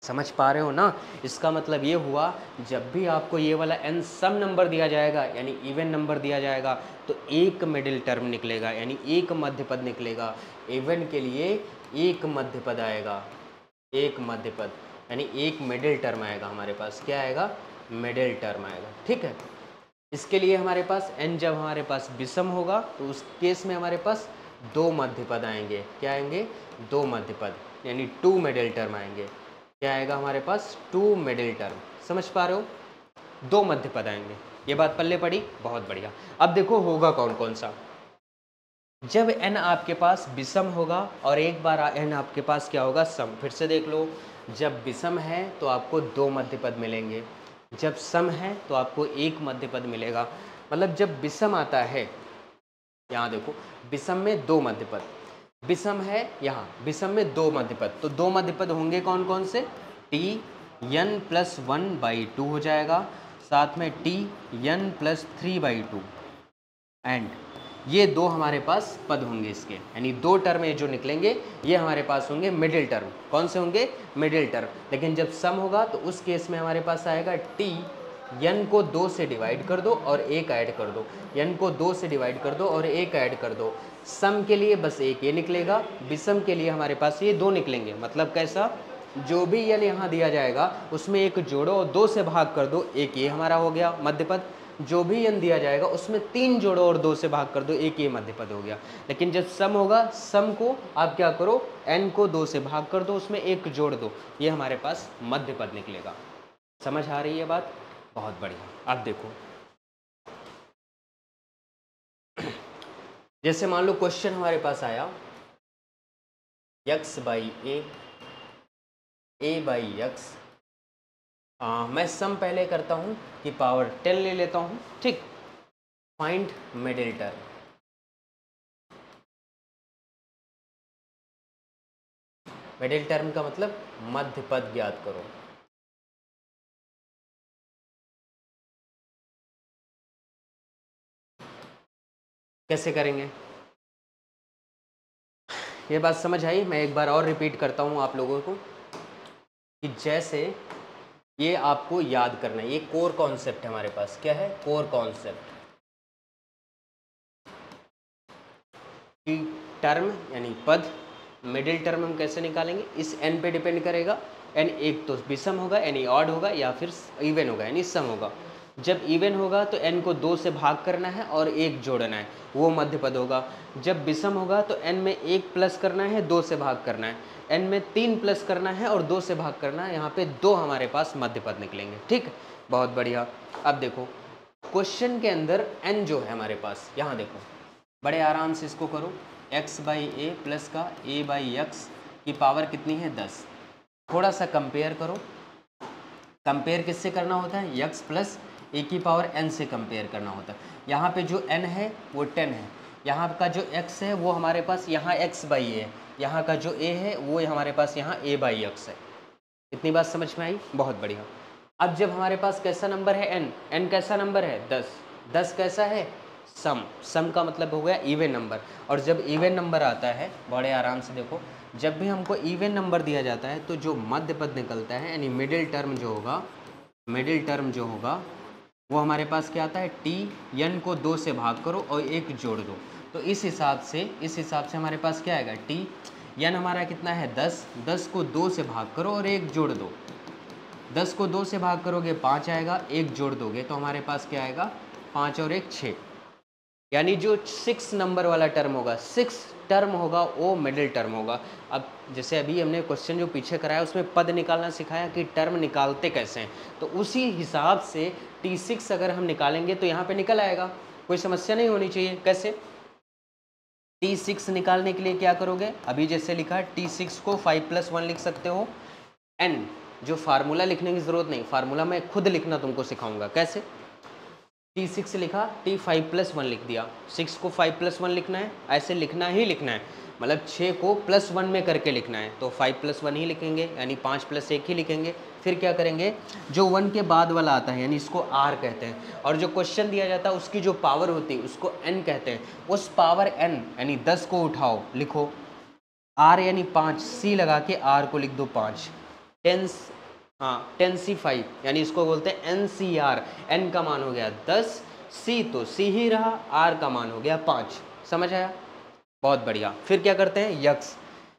समझ पा रहे हो ना? इसका मतलब ये हुआ जब भी आपको ये वाला n सम नंबर दिया जाएगा यानी इवन नंबर दिया जाएगा तो एक मिडिल टर्म निकलेगा यानी एक मध्य पद निकलेगा। इवन के लिए एक मध्य पद आएगा, एक मध्य पद यानी एक मिडिल टर्म आएगा हमारे पास। क्या आएगा? मिडिल टर्म आएगा। ठीक है। इसके लिए हमारे पास n जब हमारे पास विषम होगा तो उस केस में हमारे पास 2 मध्य पद आएंगे। क्या आएंगे? 2 मध्य पद यानी 2 मिडिल टर्म आएंगे। क्या आएगा हमारे पास? 2 मिडिल टर्म। समझ पा रहे हो? 2 मध्य पद आएंगे। ये बात पल्ले पड़ी? बहुत बढ़िया। अब देखो होगा कौन कौन सा। जब n आपके पास विषम होगा और एक बार n आपके पास क्या होगा? सम। फिर से देख लो, जब विषम है तो आपको 2 मध्य पद मिलेंगे, जब सम है तो आपको 1 मध्य पद मिलेगा। मतलब जब विषम आता है, यहाँ देखो विषम में 2 मध्य पद, विषम है यहाँ विषम में 2 मध्य पद, तो 2 मध्य पद होंगे कौन कौन से? t n प्लस 1/2 हो जाएगा, साथ में t n प्लस 3/2 एंड ये 2 हमारे पास पद होंगे इसके, यानी 2 टर्म जो निकलेंगे ये हमारे पास होंगे मिडिल टर्म। कौन से होंगे? Middle term. लेकिन जब सम होगा तो उस केस में हमारे पास आएगा t, n को 2 से डिवाइड कर दो और 1 ऐड कर दो, n को 2 से डिवाइड कर दो और 1 ऐड कर दो। सम के लिए बस एक ये निकलेगा, विषम के लिए हमारे पास ये 2 निकलेंगे। मतलब कैसा? जो भी n यहाँ दिया जाएगा उसमें एक जोड़ो और 2 से भाग कर दो, एक ये हमारा हो गया मध्य पद। जो भी n दिया जाएगा उसमें 3 जोड़ो और 2 से भाग कर दो, एक ये मध्य पद हो गया। लेकिन जब सम होगा, सम को आप क्या करो? n को 2 से भाग कर दो, उसमें एक जोड़ दो, ये हमारे पास मध्य पद निकलेगा। समझ आ रही है बात? बहुत बढ़िया। अब देखो, जैसे मान लो क्वेश्चन हमारे पास आया x by A by x. मैं सम पहले करता हूँ कि पावर 10 ले लेता हूँ, ठीक। Find middle term. Middle term का मतलब मध्य पद ज्ञात करो। कैसे करेंगे ये बात समझ आई? मैं एक बार और रिपीट करता हूँ आप लोगों को कि जैसे ये आपको याद करना है, ये कोर कॉन्सेप्ट है हमारे पास। क्या है? कोर कॉन्सेप्ट की टर्म यानी पद, मिडिल टर्म हम कैसे निकालेंगे? इस n पे डिपेंड करेगा। n एक तो विषम होगा यानी ऑड होगा, या फिर इवन होगा यानी सम होगा। जब इवन होगा तो n को 2 से भाग करना है और 1 जोड़ना है, वो मध्य पद होगा। जब विषम होगा तो n में 1 प्लस करना है, 2 से भाग करना है। n में 3 प्लस करना है और 2 से भाग करना है। यहाँ पे 2 हमारे पास मध्य पद निकलेंगे, ठीक। बहुत बढ़िया। अब देखो क्वेश्चन के अंदर n जो है हमारे पास, यहाँ देखो बड़े आराम से इसको करो। x बाई ए प्लस का a बाई एक्स की पावर कितनी है? 10। थोड़ा सा कंपेयर करो। कंपेयर किससे करना होता है? x प्लस ए की पावर n से कंपेयर करना होता है। यहाँ पे जो n है वो 10 है, यहाँ का जो x है वो हमारे पास यहाँ x बाई ए है, यहाँ का जो a है वो हमारे पास यहाँ a बाई एक्स है। इतनी बात समझ में आई? बहुत बढ़िया। अब जब हमारे पास कैसा नंबर है? n कैसा नंबर है? 10। 10 कैसा है? सम का मतलब हो गया इवन नंबर। और जब इवन नंबर आता है, बड़े आराम से देखो, जब भी हमको इवन नंबर दिया जाता है तो जो मध्य पद निकलता है यानी मिडिल टर्म जो होगा वो हमारे पास क्या आता है? टी n को 2 से भाग करो और 1 जोड़ दो। तो इस हिसाब से हमारे पास क्या आएगा? टी n हमारा कितना है? 10। 10 को 2 से भाग करो और 1 जोड़ दो। 10 को 2 से भाग करोगे 5 आएगा, 1 जोड़ दोगे तो हमारे पास क्या आएगा? 5 और 1 6। यानी जो 6 नंबर वाला टर्म होगा, 6 टर्म होगा वो मिडिल टर्म होगा। अब जैसे अभी हमने क्वेश्चन जो पीछे कराया उसमें पद निकालना सिखाया कि टर्म निकालते कैसे हैं, तो उसी हिसाब से T6 अगर हम निकालेंगे तो यहाँ पे निकल आएगा, कोई समस्या नहीं होनी चाहिए। कैसे? T6 निकालने के लिए क्या करोगे? अभी जैसे लिखा T6 को 5+1 लिख सकते हो। n जो फार्मूला लिखने की ज़रूरत नहीं, फार्मूला मैं खुद लिखना तुमको सिखाऊंगा। कैसे? T6 लिखा, T5+1 लिख दिया। 6 को 5+1 लिखना है, ऐसे लिखना ही लिखना है, मतलब 6 को +1 में करके लिखना है तो 5+1 ही लिखेंगे, यानी 5+1 ही लिखेंगे। फिर क्या करेंगे? जो 1 के बाद वाला आता है यानी इसको r कहते हैं, और जो क्वेश्चन दिया जाता है उसकी जो पावर होती है उसको n कहते हैं। उस पावर n यानी 10 को उठाओ, लिखो r यानी 5, c लगा के r को लिख दो 5। 10c5 यानी इसको बोलते हैं NCR। n का मान हो गया 10, c तो c ही रहा, r का मान हो गया 5। समझ आया? बहुत बढ़िया। फिर क्या करते हैं?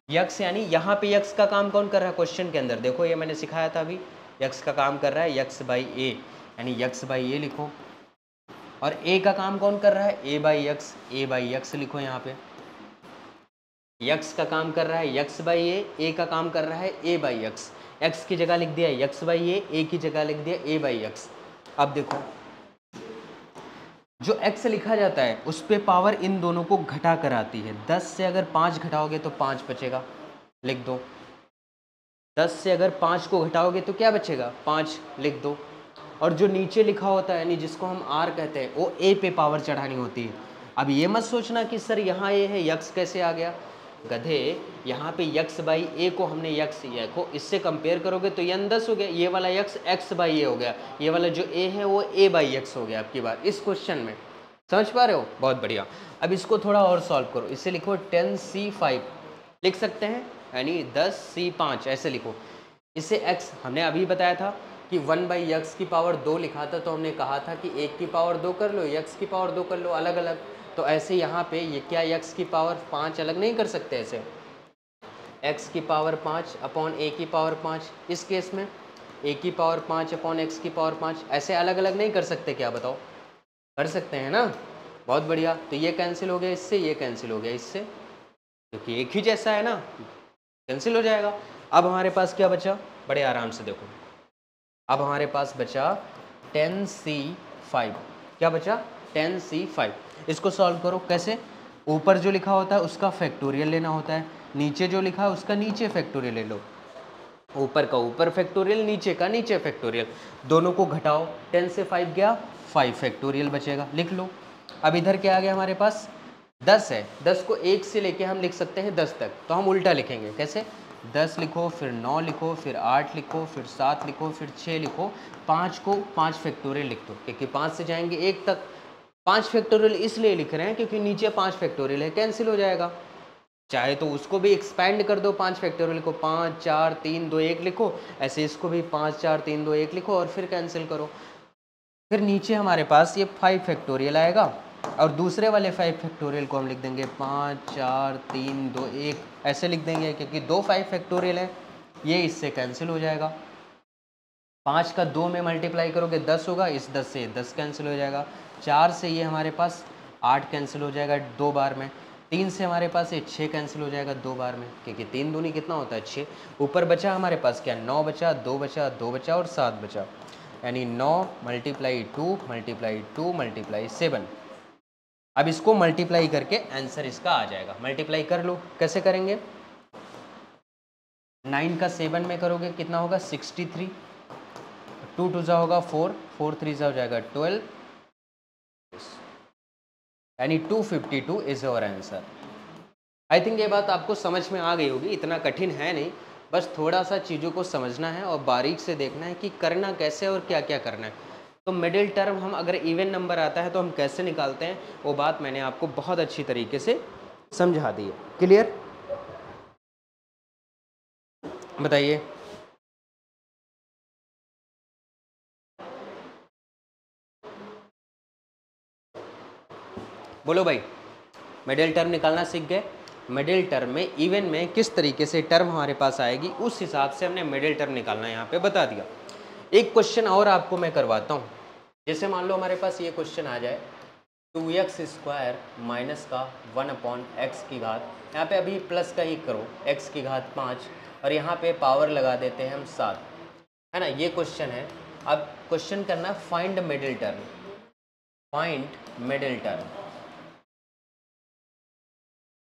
यक्स यानी यहाँ पे यक्स का काम कौन कर रहा है क्वेश्चन के अंदर? देखो ये मैंने सिखाया था अभी, यक्स का काम कर रहा है यक्स बाई ए, यानी यक्स बाई ए लिखो। और ए का काम कौन कर रहा है? ए बाई एक्स लिखो। यहाँ पे यक्स का काम कर रहा है यक्स बाई ए का काम कर रहा है ए बाई एक्स। एक्स की जगह लिख दिया यक्स बाई ए की जगह लिख दिया ए बाई एक्स। अब देखो जो x लिखा जाता है उस पे पावर इन दोनों को घटा कर आती है। 10 से अगर 5 घटाओगे तो 5 बचेगा, लिख दो। 10 से अगर 5 को घटाओगे तो क्या बचेगा? 5, लिख दो। और जो नीचे लिखा होता है यानी जिसको हम r कहते हैं वो a पे पावर चढ़ानी होती है। अब ये मत सोचना कि सर यहाँ a है यक्स कैसे आ गया, गधे। यहाँ पे यक्स बाई ए को हमने यक्स को इससे कंपेयर करोगे तो ये 10 हो गया, ये वाला यक्स एक्स बाई ए हो गया, ये वाला जो ए है वो ए बाई एक्स हो गया आपकी बार इस क्वेश्चन में। समझ पा रहे हो? बहुत बढ़िया। अब इसको थोड़ा और सॉल्व करो, इससे लिखो 10c5 लिख सकते हैं, यानी 10c5 ऐसे लिखो। इससे x हमने अभी बताया था कि 1 बाई एक्स की पावर 2 लिखा था, तो हमने कहा था कि 1 की पावर 2 कर लो, x की पावर 2 कर लो, अलग अलग। तो ऐसे यहाँ पे ये क्या x की पावर 5 अलग नहीं कर सकते ऐसे? x की पावर 5 अपॉन a की पावर 5, इस केस में a की पावर 5 अपॉन x की पावर 5, ऐसे अलग अलग नहीं कर सकते क्या? बताओ, कर सकते हैं ना? बहुत बढ़िया। तो ये कैंसिल हो गया इससे, ये कैंसिल हो गया इससे, क्योंकि एक ही जैसा है ना, कैंसिल हो जाएगा। अब हमारे पास क्या बचा? बड़े आराम से देखो, अब हमारे पास बचा 10c5, क्या बचा 10c5। इसको सॉल्व करो, कैसे? ऊपर जो लिखा होता है उसका फैक्टोरियल लेना होता है, नीचे जो लिखा है उसका नीचे फैक्टोरियल ले लो। ऊपर का ऊपर फैक्टोरियल, नीचे का नीचे फैक्टोरियल, दोनों को घटाओ, 10 से 5 गया 5 फैक्टोरियल बचेगा, लिख लो। अब इधर क्या आ गया हमारे पास 10 है, 10 को 1 से लेके हम लिख सकते हैं 10 तक, तो हम उल्टा लिखेंगे, कैसे? 10 लिखो, फिर 9 लिखो, फिर 8 लिखो, फिर 7 लिखो, फिर 6 लिखो, 5 को 5 फैक्टोरियल लिख दो, क्योंकि 5 से जाएंगे 1 तक। 5 फैक्टोरियल इसलिए लिख रहे हैं क्योंकि नीचे 5 फैक्टोरियल है, कैंसिल हो जाएगा। चाहे तो उसको भी एक्सपैंड कर दो 5 फैक्टोरियल को, 5 4 3 2 1 लिखो, ऐसे इसको भी 5 4 3 2 1 लिखो और फिर कैंसिल करो। फिर नीचे हमारे पास ये 5 फैक्टोरियल आएगा और दूसरे वाले 5 फैक्टोरियल को हम लिख देंगे 5 4 3 2 1, ऐसे लिख देंगे क्योंकि 2 5 फैक्टोरियल है, ये इससे कैंसिल हो जाएगा। 5 का 2 में मल्टीप्लाई करोगे 10 होगा, इस 10 से 10 कैंसिल हो जाएगा। 4 से ये हमारे पास 8 कैंसिल हो जाएगा 2 बार में। 3 से हमारे पास ये 6 कैंसिल हो जाएगा 2 बार में, क्योंकि 3 दूनी कितना होता है 6। ऊपर बचा हमारे पास क्या 9 बचा, 2 बचा, 2 बचा और 7 बचा, यानी 9 मल्टीप्लाई 2 मल्टीप्लाई 2 मल्टीप्लाई 7। अब इसको मल्टीप्लाई करके आंसर इसका आ जाएगा। मल्टीप्लाई कर लो, कैसे करेंगे? 9 का 7 में करोगे कितना होगा 63, 2 2 जा होगा 4, 4 3 जा हो जाएगा 12, यानी 252 is our answer. I think ये बात आपको समझ में आ गई होगी, इतना कठिन है नहीं, बस थोड़ा सा चीज़ों को समझना है और बारीक से देखना है कि करना कैसे और क्या क्या करना है। तो मिडिल टर्म हम अगर इवन नंबर आता है तो हम कैसे निकालते हैं, वो बात मैंने आपको बहुत अच्छी तरीके से समझा दी है। क्लियर? बताइए। बोलो भाई, मिडिल टर्म निकालना सीख गए? मिडिल टर्म में इवन में किस तरीके से टर्म हमारे पास आएगी उस हिसाब से हमने मिडिल टर्म निकालना यहाँ पे बता दिया। एक क्वेश्चन और आपको मैं करवाता हूँ। जैसे मान लो हमारे पास ये क्वेश्चन आ जाए 2x² माइनस का 1/x की घात, यहाँ पे अभी प्लस का ही करो, x की घात 5 और यहाँ पे पावर लगा देते हैं हम 7, है ना? ये क्वेश्चन है। अब क्वेश्चन करना है find middle term, find middle term.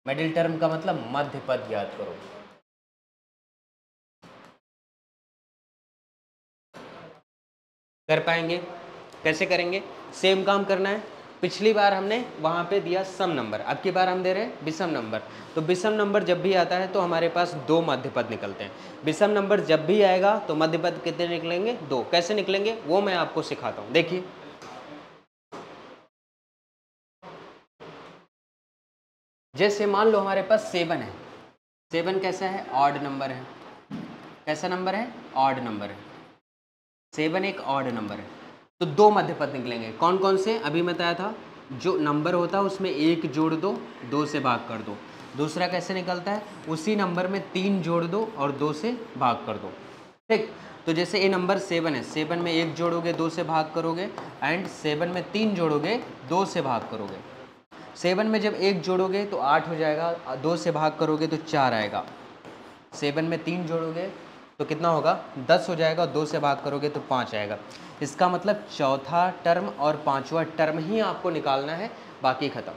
Middle term का मतलब मध्य पद ज्ञात करो। कर पाएंगे? कैसे करेंगे? सेम काम करना है। पिछली बार हमने वहाँ पे दिया सम नंबर, अब की बार हम दे रहे हैं विषम नंबर। तो विषम नंबर जब भी आता है तो हमारे पास 2 मध्य पद निकलते हैं। विषम नंबर जब भी आएगा तो मध्य पद कितने निकलेंगे? 2। कैसे निकलेंगे वो मैं आपको सिखाता हूँ, देखिए। जैसे मान लो हमारे पास 7 है, 7 कैसा है? ऑड नंबर है। कैसा नंबर है? ऑड नंबर है। 7 एक ऑड नंबर है, तो 2 मध्य पद निकलेंगे। कौन कौन से? अभी बताया था, जो नंबर होता है उसमें 1 जोड़ दो, 2 से भाग कर दो। दूसरा कैसे निकलता है? उसी नंबर में 3 जोड़ दो और 2 से भाग कर दो। ठीक, तो जैसे ये नंबर 7 है, 7 में 1 जोड़ोगे 2 से भाग करोगे, एंड 7 में 3 जोड़ोगे 2 से भाग करोगे। 7 में जब 1 जोड़ोगे तो 8 हो जाएगा, 2 से भाग करोगे तो 4 आएगा। 7 में 3 जोड़ोगे तो कितना होगा? 10 हो जाएगा, 2 से भाग करोगे तो 5 आएगा। इसका मतलब चौथा टर्म और पांचवा टर्म ही आपको निकालना है, बाकी खत्म।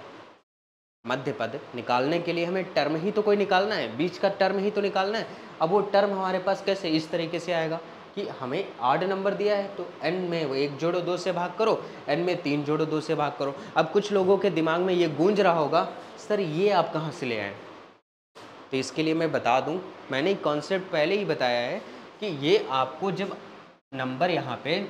मध्य पद निकालने के लिए हमें टर्म ही तो कोई निकालना है, बीच का टर्म ही तो निकालना है। अब वो टर्म हमारे पास कैसे? इस तरीके से आएगा कि हमें ऑड नंबर दिया है तो n में 1 जोड़ो 2 से भाग करो, n में 3 जोड़ो 2 से भाग करो। अब कुछ लोगों के दिमाग में ये गूंज रहा होगा, सर ये आप कहाँ से ले आए? तो इसके लिए मैं बता दूं, मैंने कॉन्सेप्ट पहले ही बताया है कि ये आपको जब नंबर यहाँ पे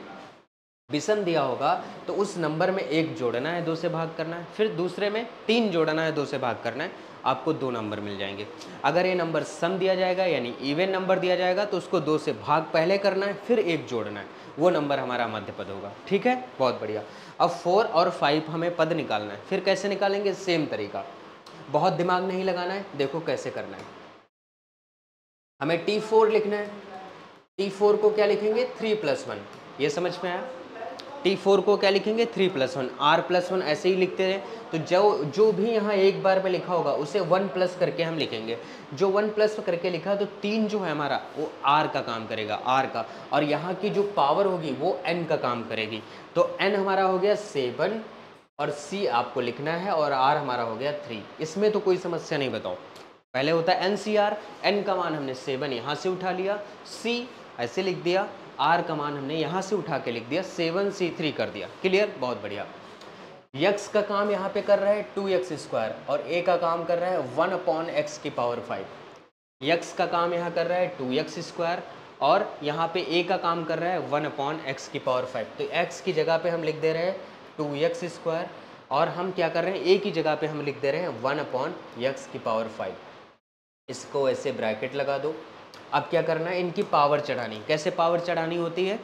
विषम दिया होगा तो उस नंबर में 1 जोड़ना है, 2 से भाग करना है, फिर दूसरे में 3 जोड़ना है, 2 से भाग करना है, आपको 2 नंबर मिल जाएंगे। अगर ये नंबर सम दिया जाएगा यानी इवन नंबर दिया जाएगा तो उसको 2 से भाग पहले करना है, फिर 1 जोड़ना है, वो नंबर हमारा मध्य पद होगा। ठीक है, बहुत बढ़िया। अब 4 और 5 हमें पद निकालना है, फिर कैसे निकालेंगे? सेम तरीका, बहुत दिमाग नहीं लगाना है, देखो कैसे करना है। हमें T4 लिखना है, T4 को क्या लिखेंगे? 3 + 1, ये समझ में आया? T4 को क्या लिखेंगे 3+1, R+1 ऐसे ही लिखते हैं। तो जो भी यहाँ एक बार में लिखा होगा उसे 1 प्लस करके हम लिखेंगे। जो 1 प्लस करके लिखा तो 3 जो है हमारा वो R का काम करेगा, R का, और यहाँ की जो पावर होगी वो N का काम करेगी। तो N हमारा हो गया 7 और C आपको लिखना है और R हमारा हो गया 3। इसमें तो कोई समस्या नहीं, बताओ। पहले होता है NCR, N का मान हमने 7 यहाँ से उठा लिया, C ऐसे लिख दिया, R का मान हमने यहाँ से उठा के लिख दिया, 7C3 कर दिया। क्लियर, बहुत बढ़िया। x का काम यहाँ पे कर रहा है 2x² और a का काम कर रहा है 1/x⁵। x का काम यहाँ कर रहा है 2x² और यहाँ पे a का काम कर रहा है 1/x⁵। तो x की जगह पे हम लिख दे रहे हैं 2x² और हम क्या कर रहे हैं a की जगह पे हम लिख दे रहे हैं 1/x⁵। इसको ऐसे ब्रैकेट लगा दो। अब क्या करना है, इनकी पावर चढ़ानी। कैसे पावर चढ़ानी होती है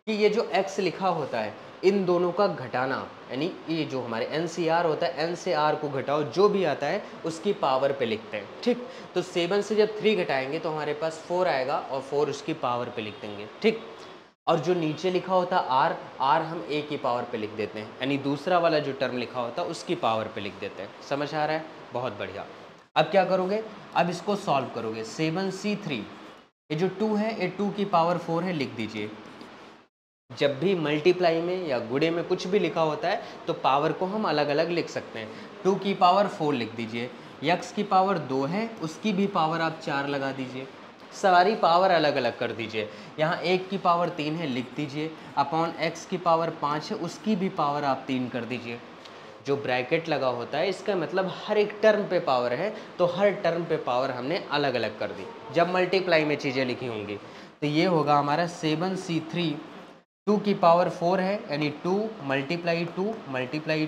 कि ये जो x लिखा होता है इन दोनों का घटाना, यानी ये जो हमारे NCR होता है N से R को घटाओ, जो भी आता है उसकी पावर पे लिखते हैं। ठीक, तो 7 से जब 3 घटाएंगे तो हमारे पास 4 आएगा और 4 उसकी पावर पे लिख देंगे। ठीक, और जो नीचे लिखा होता है R हम a की पावर पे लिख देते हैं, यानी दूसरा वाला जो टर्म लिखा होता है उसकी पावर पे लिख देते हैं। समझ आ रहा है, बहुत बढ़िया। अब क्या करोगे, अब इसको सॉल्व करोगे। 7C3, ये जो 2 है ये 2 की पावर 4 है, लिख दीजिए। जब भी मल्टीप्लाई में या गुणे में कुछ भी लिखा होता है तो पावर को हम अलग अलग लिख सकते हैं। 2 की पावर 4 लिख दीजिए, x की पावर 2 है उसकी भी पावर आप 4 लगा दीजिए, सारी पावर अलग अलग कर दीजिए। यहाँ 1 की पावर 3 है, लिख दीजिए, अपॉन x की पावर 5 है उसकी भी पावर आप 3 कर दीजिए। जो ब्रैकेट लगा होता है इसका मतलब हर एक टर्म पे पावर है, तो हर टर्म पे पावर हमने अलग अलग कर दी जब मल्टीप्लाई में चीज़ें लिखी होंगी। तो ये होगा हमारा 7C3, 2 की पावर 4 है यानी 2 ×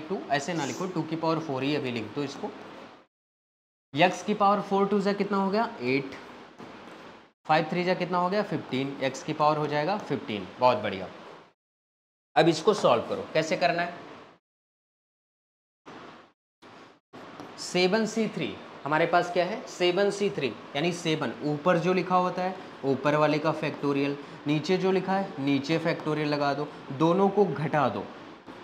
2 ऐसे ना लिखो, 2 की पावर 4 ही अभी लिख दो इसको। x की पावर 4 2 कितना हो गया 8, 5 3 कितना हो गया 15, x की पावर हो जाएगा 15। बहुत बढ़िया। अब इसको सॉल्व करो, कैसे करना है। 7C3 हमारे पास क्या है 7C3 यानी 7 ऊपर जो लिखा होता है ऊपर वाले का फैक्टोरियल, नीचे जो लिखा है नीचे फैक्टोरियल लगा दो, दोनों को घटा दो,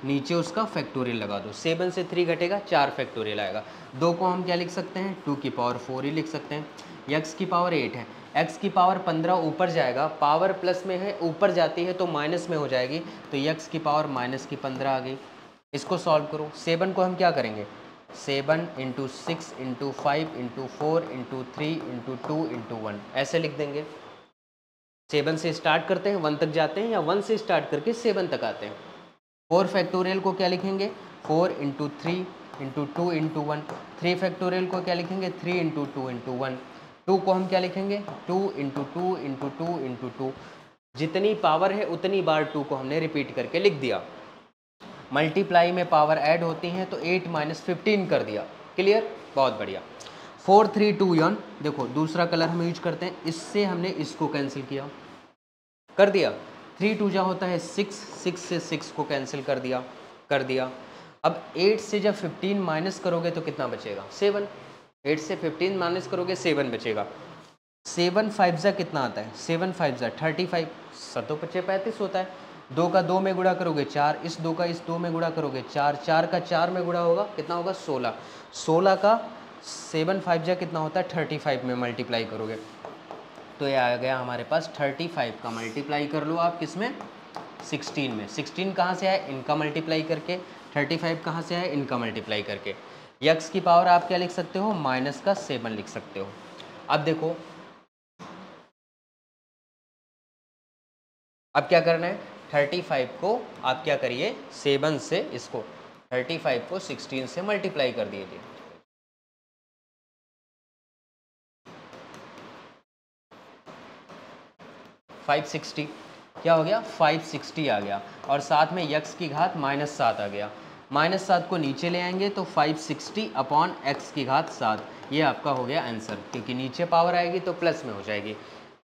नीचे उसका फैक्टोरियल लगा दो। 7 से 3 घटेगा 4 फैक्टोरियल आएगा। 2 को हम क्या लिख सकते हैं 2 की पावर 4 ही लिख सकते हैं। x की पावर 8 है, x की पावर 15 ऊपर जाएगा, पावर प्लस में है ऊपर जाती है तो माइनस में हो जाएगी, तो x की पावर -15 आ गई। इसको सॉल्व करो। 7 को हम क्या करेंगे 7 × 6 × 5 × 4 × 3 × 2 × 1 ऐसे लिख देंगे। 7 से स्टार्ट करते हैं 1 तक जाते हैं या 1 से स्टार्ट करके 7 तक आते हैं। 4 फैक्टोरियल को क्या लिखेंगे 4 × 3 × 2 × 1, 3 फैक्टोरियल को क्या लिखेंगे 3 × 2 × 1, 2 को हम क्या लिखेंगे 2 × 2 × 2 × 2। जितनी पावर है उतनी बार 2 को हमने रिपीट करके लिख दिया। मल्टीप्लाई में पावर ऐड होती हैं तो 8 - 15 कर दिया। क्लियर, बहुत बढ़िया। 4 3 2 1 देखो दूसरा कलर हम यूज करते हैं, इससे हमने इसको कैंसिल किया कर दिया। 3 2 जा होता है 6, 6 से 6 को कैंसिल कर दिया। अब 8 से जब 15 माइनस करोगे तो कितना बचेगा 7, 8 से 15 माइनस करोगे 7 बचेगा। 7 5 जा कितना आता है 7 5 जा 35, 7 5 35 होता है। 2 का 2 में गुणा करोगे 4, इस 2 का इस 2 में गुणा करोगे 4, 4 का 4 में गुणा होगा कितना होगा 16, 16 का 7 5 जा कितना होता है 35 में मल्टीप्लाई करोगे तो ये आ गया हमारे पास 35 का मल्टीप्लाई कर लो आप किस में 16 में। 16 कहाँ से आए इनका मल्टीप्लाई करके, 35 कहाँ से आए इनका मल्टीप्लाई करके। x की पावर आप क्या लिख सकते हो -7 लिख सकते हो। अब देखो अब क्या करना है 35 को आप क्या करिए 7 से इसको 35 को 16 से मल्टीप्लाई कर दीजिए। $560 क्या हो गया 560 आ गया और साथ में x की घात -7 आ गया। -7 को नीचे ले आएंगे तो 560 अपॉन x की घात 7, ये आपका हो गया आंसर, क्योंकि नीचे पावर आएगी तो प्लस में हो जाएगी।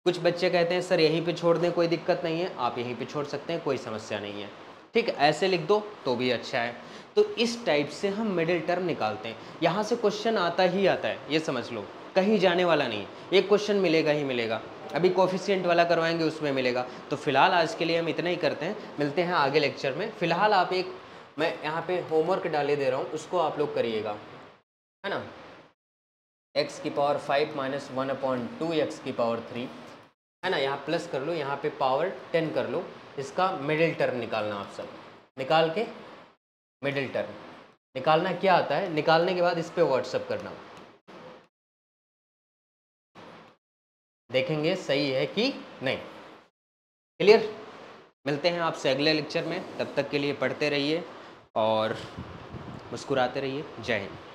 कुछ बच्चे कहते हैं सर यहीं पे छोड़ दें कोई दिक्कत नहीं है, आप यहीं पे छोड़ सकते हैं कोई समस्या नहीं है। ठीक, ऐसे लिख दो तो भी अच्छा है। तो इस टाइप से हम मिडिल टर्म निकालते हैं। यहाँ से क्वेश्चन आता ही आता है, ये समझ लो, कहीं जाने वाला नहीं है, एक क्वेश्चन मिलेगा ही मिलेगा। अभी कोफिशिएंट वाला करवाएंगे उसमें मिलेगा। तो फिलहाल आज के लिए हम इतना ही करते हैं, मिलते हैं आगे लेक्चर में। फिलहाल आप एक, मैं यहाँ पे होमवर्क डाले दे रहा हूँ, उसको आप लोग करिएगा, है ना। x की पावर 5 माइनस 1/2 x की पावर 3, है ना। यहाँ प्लस कर लो, यहाँ पे पावर 10 कर लो। इसका मिडिल टर्म निकालना, आप सब निकाल के मिडिल टर्म निकालना क्या आता है, निकालने के बाद इस पे व्हाट्सअप करना, देखेंगे सही है कि नहीं। क्लियर। मिलते हैं आपसे अगले लेक्चर में, तब तक के लिए पढ़ते रहिए और मुस्कुराते रहिए। जय हिंद।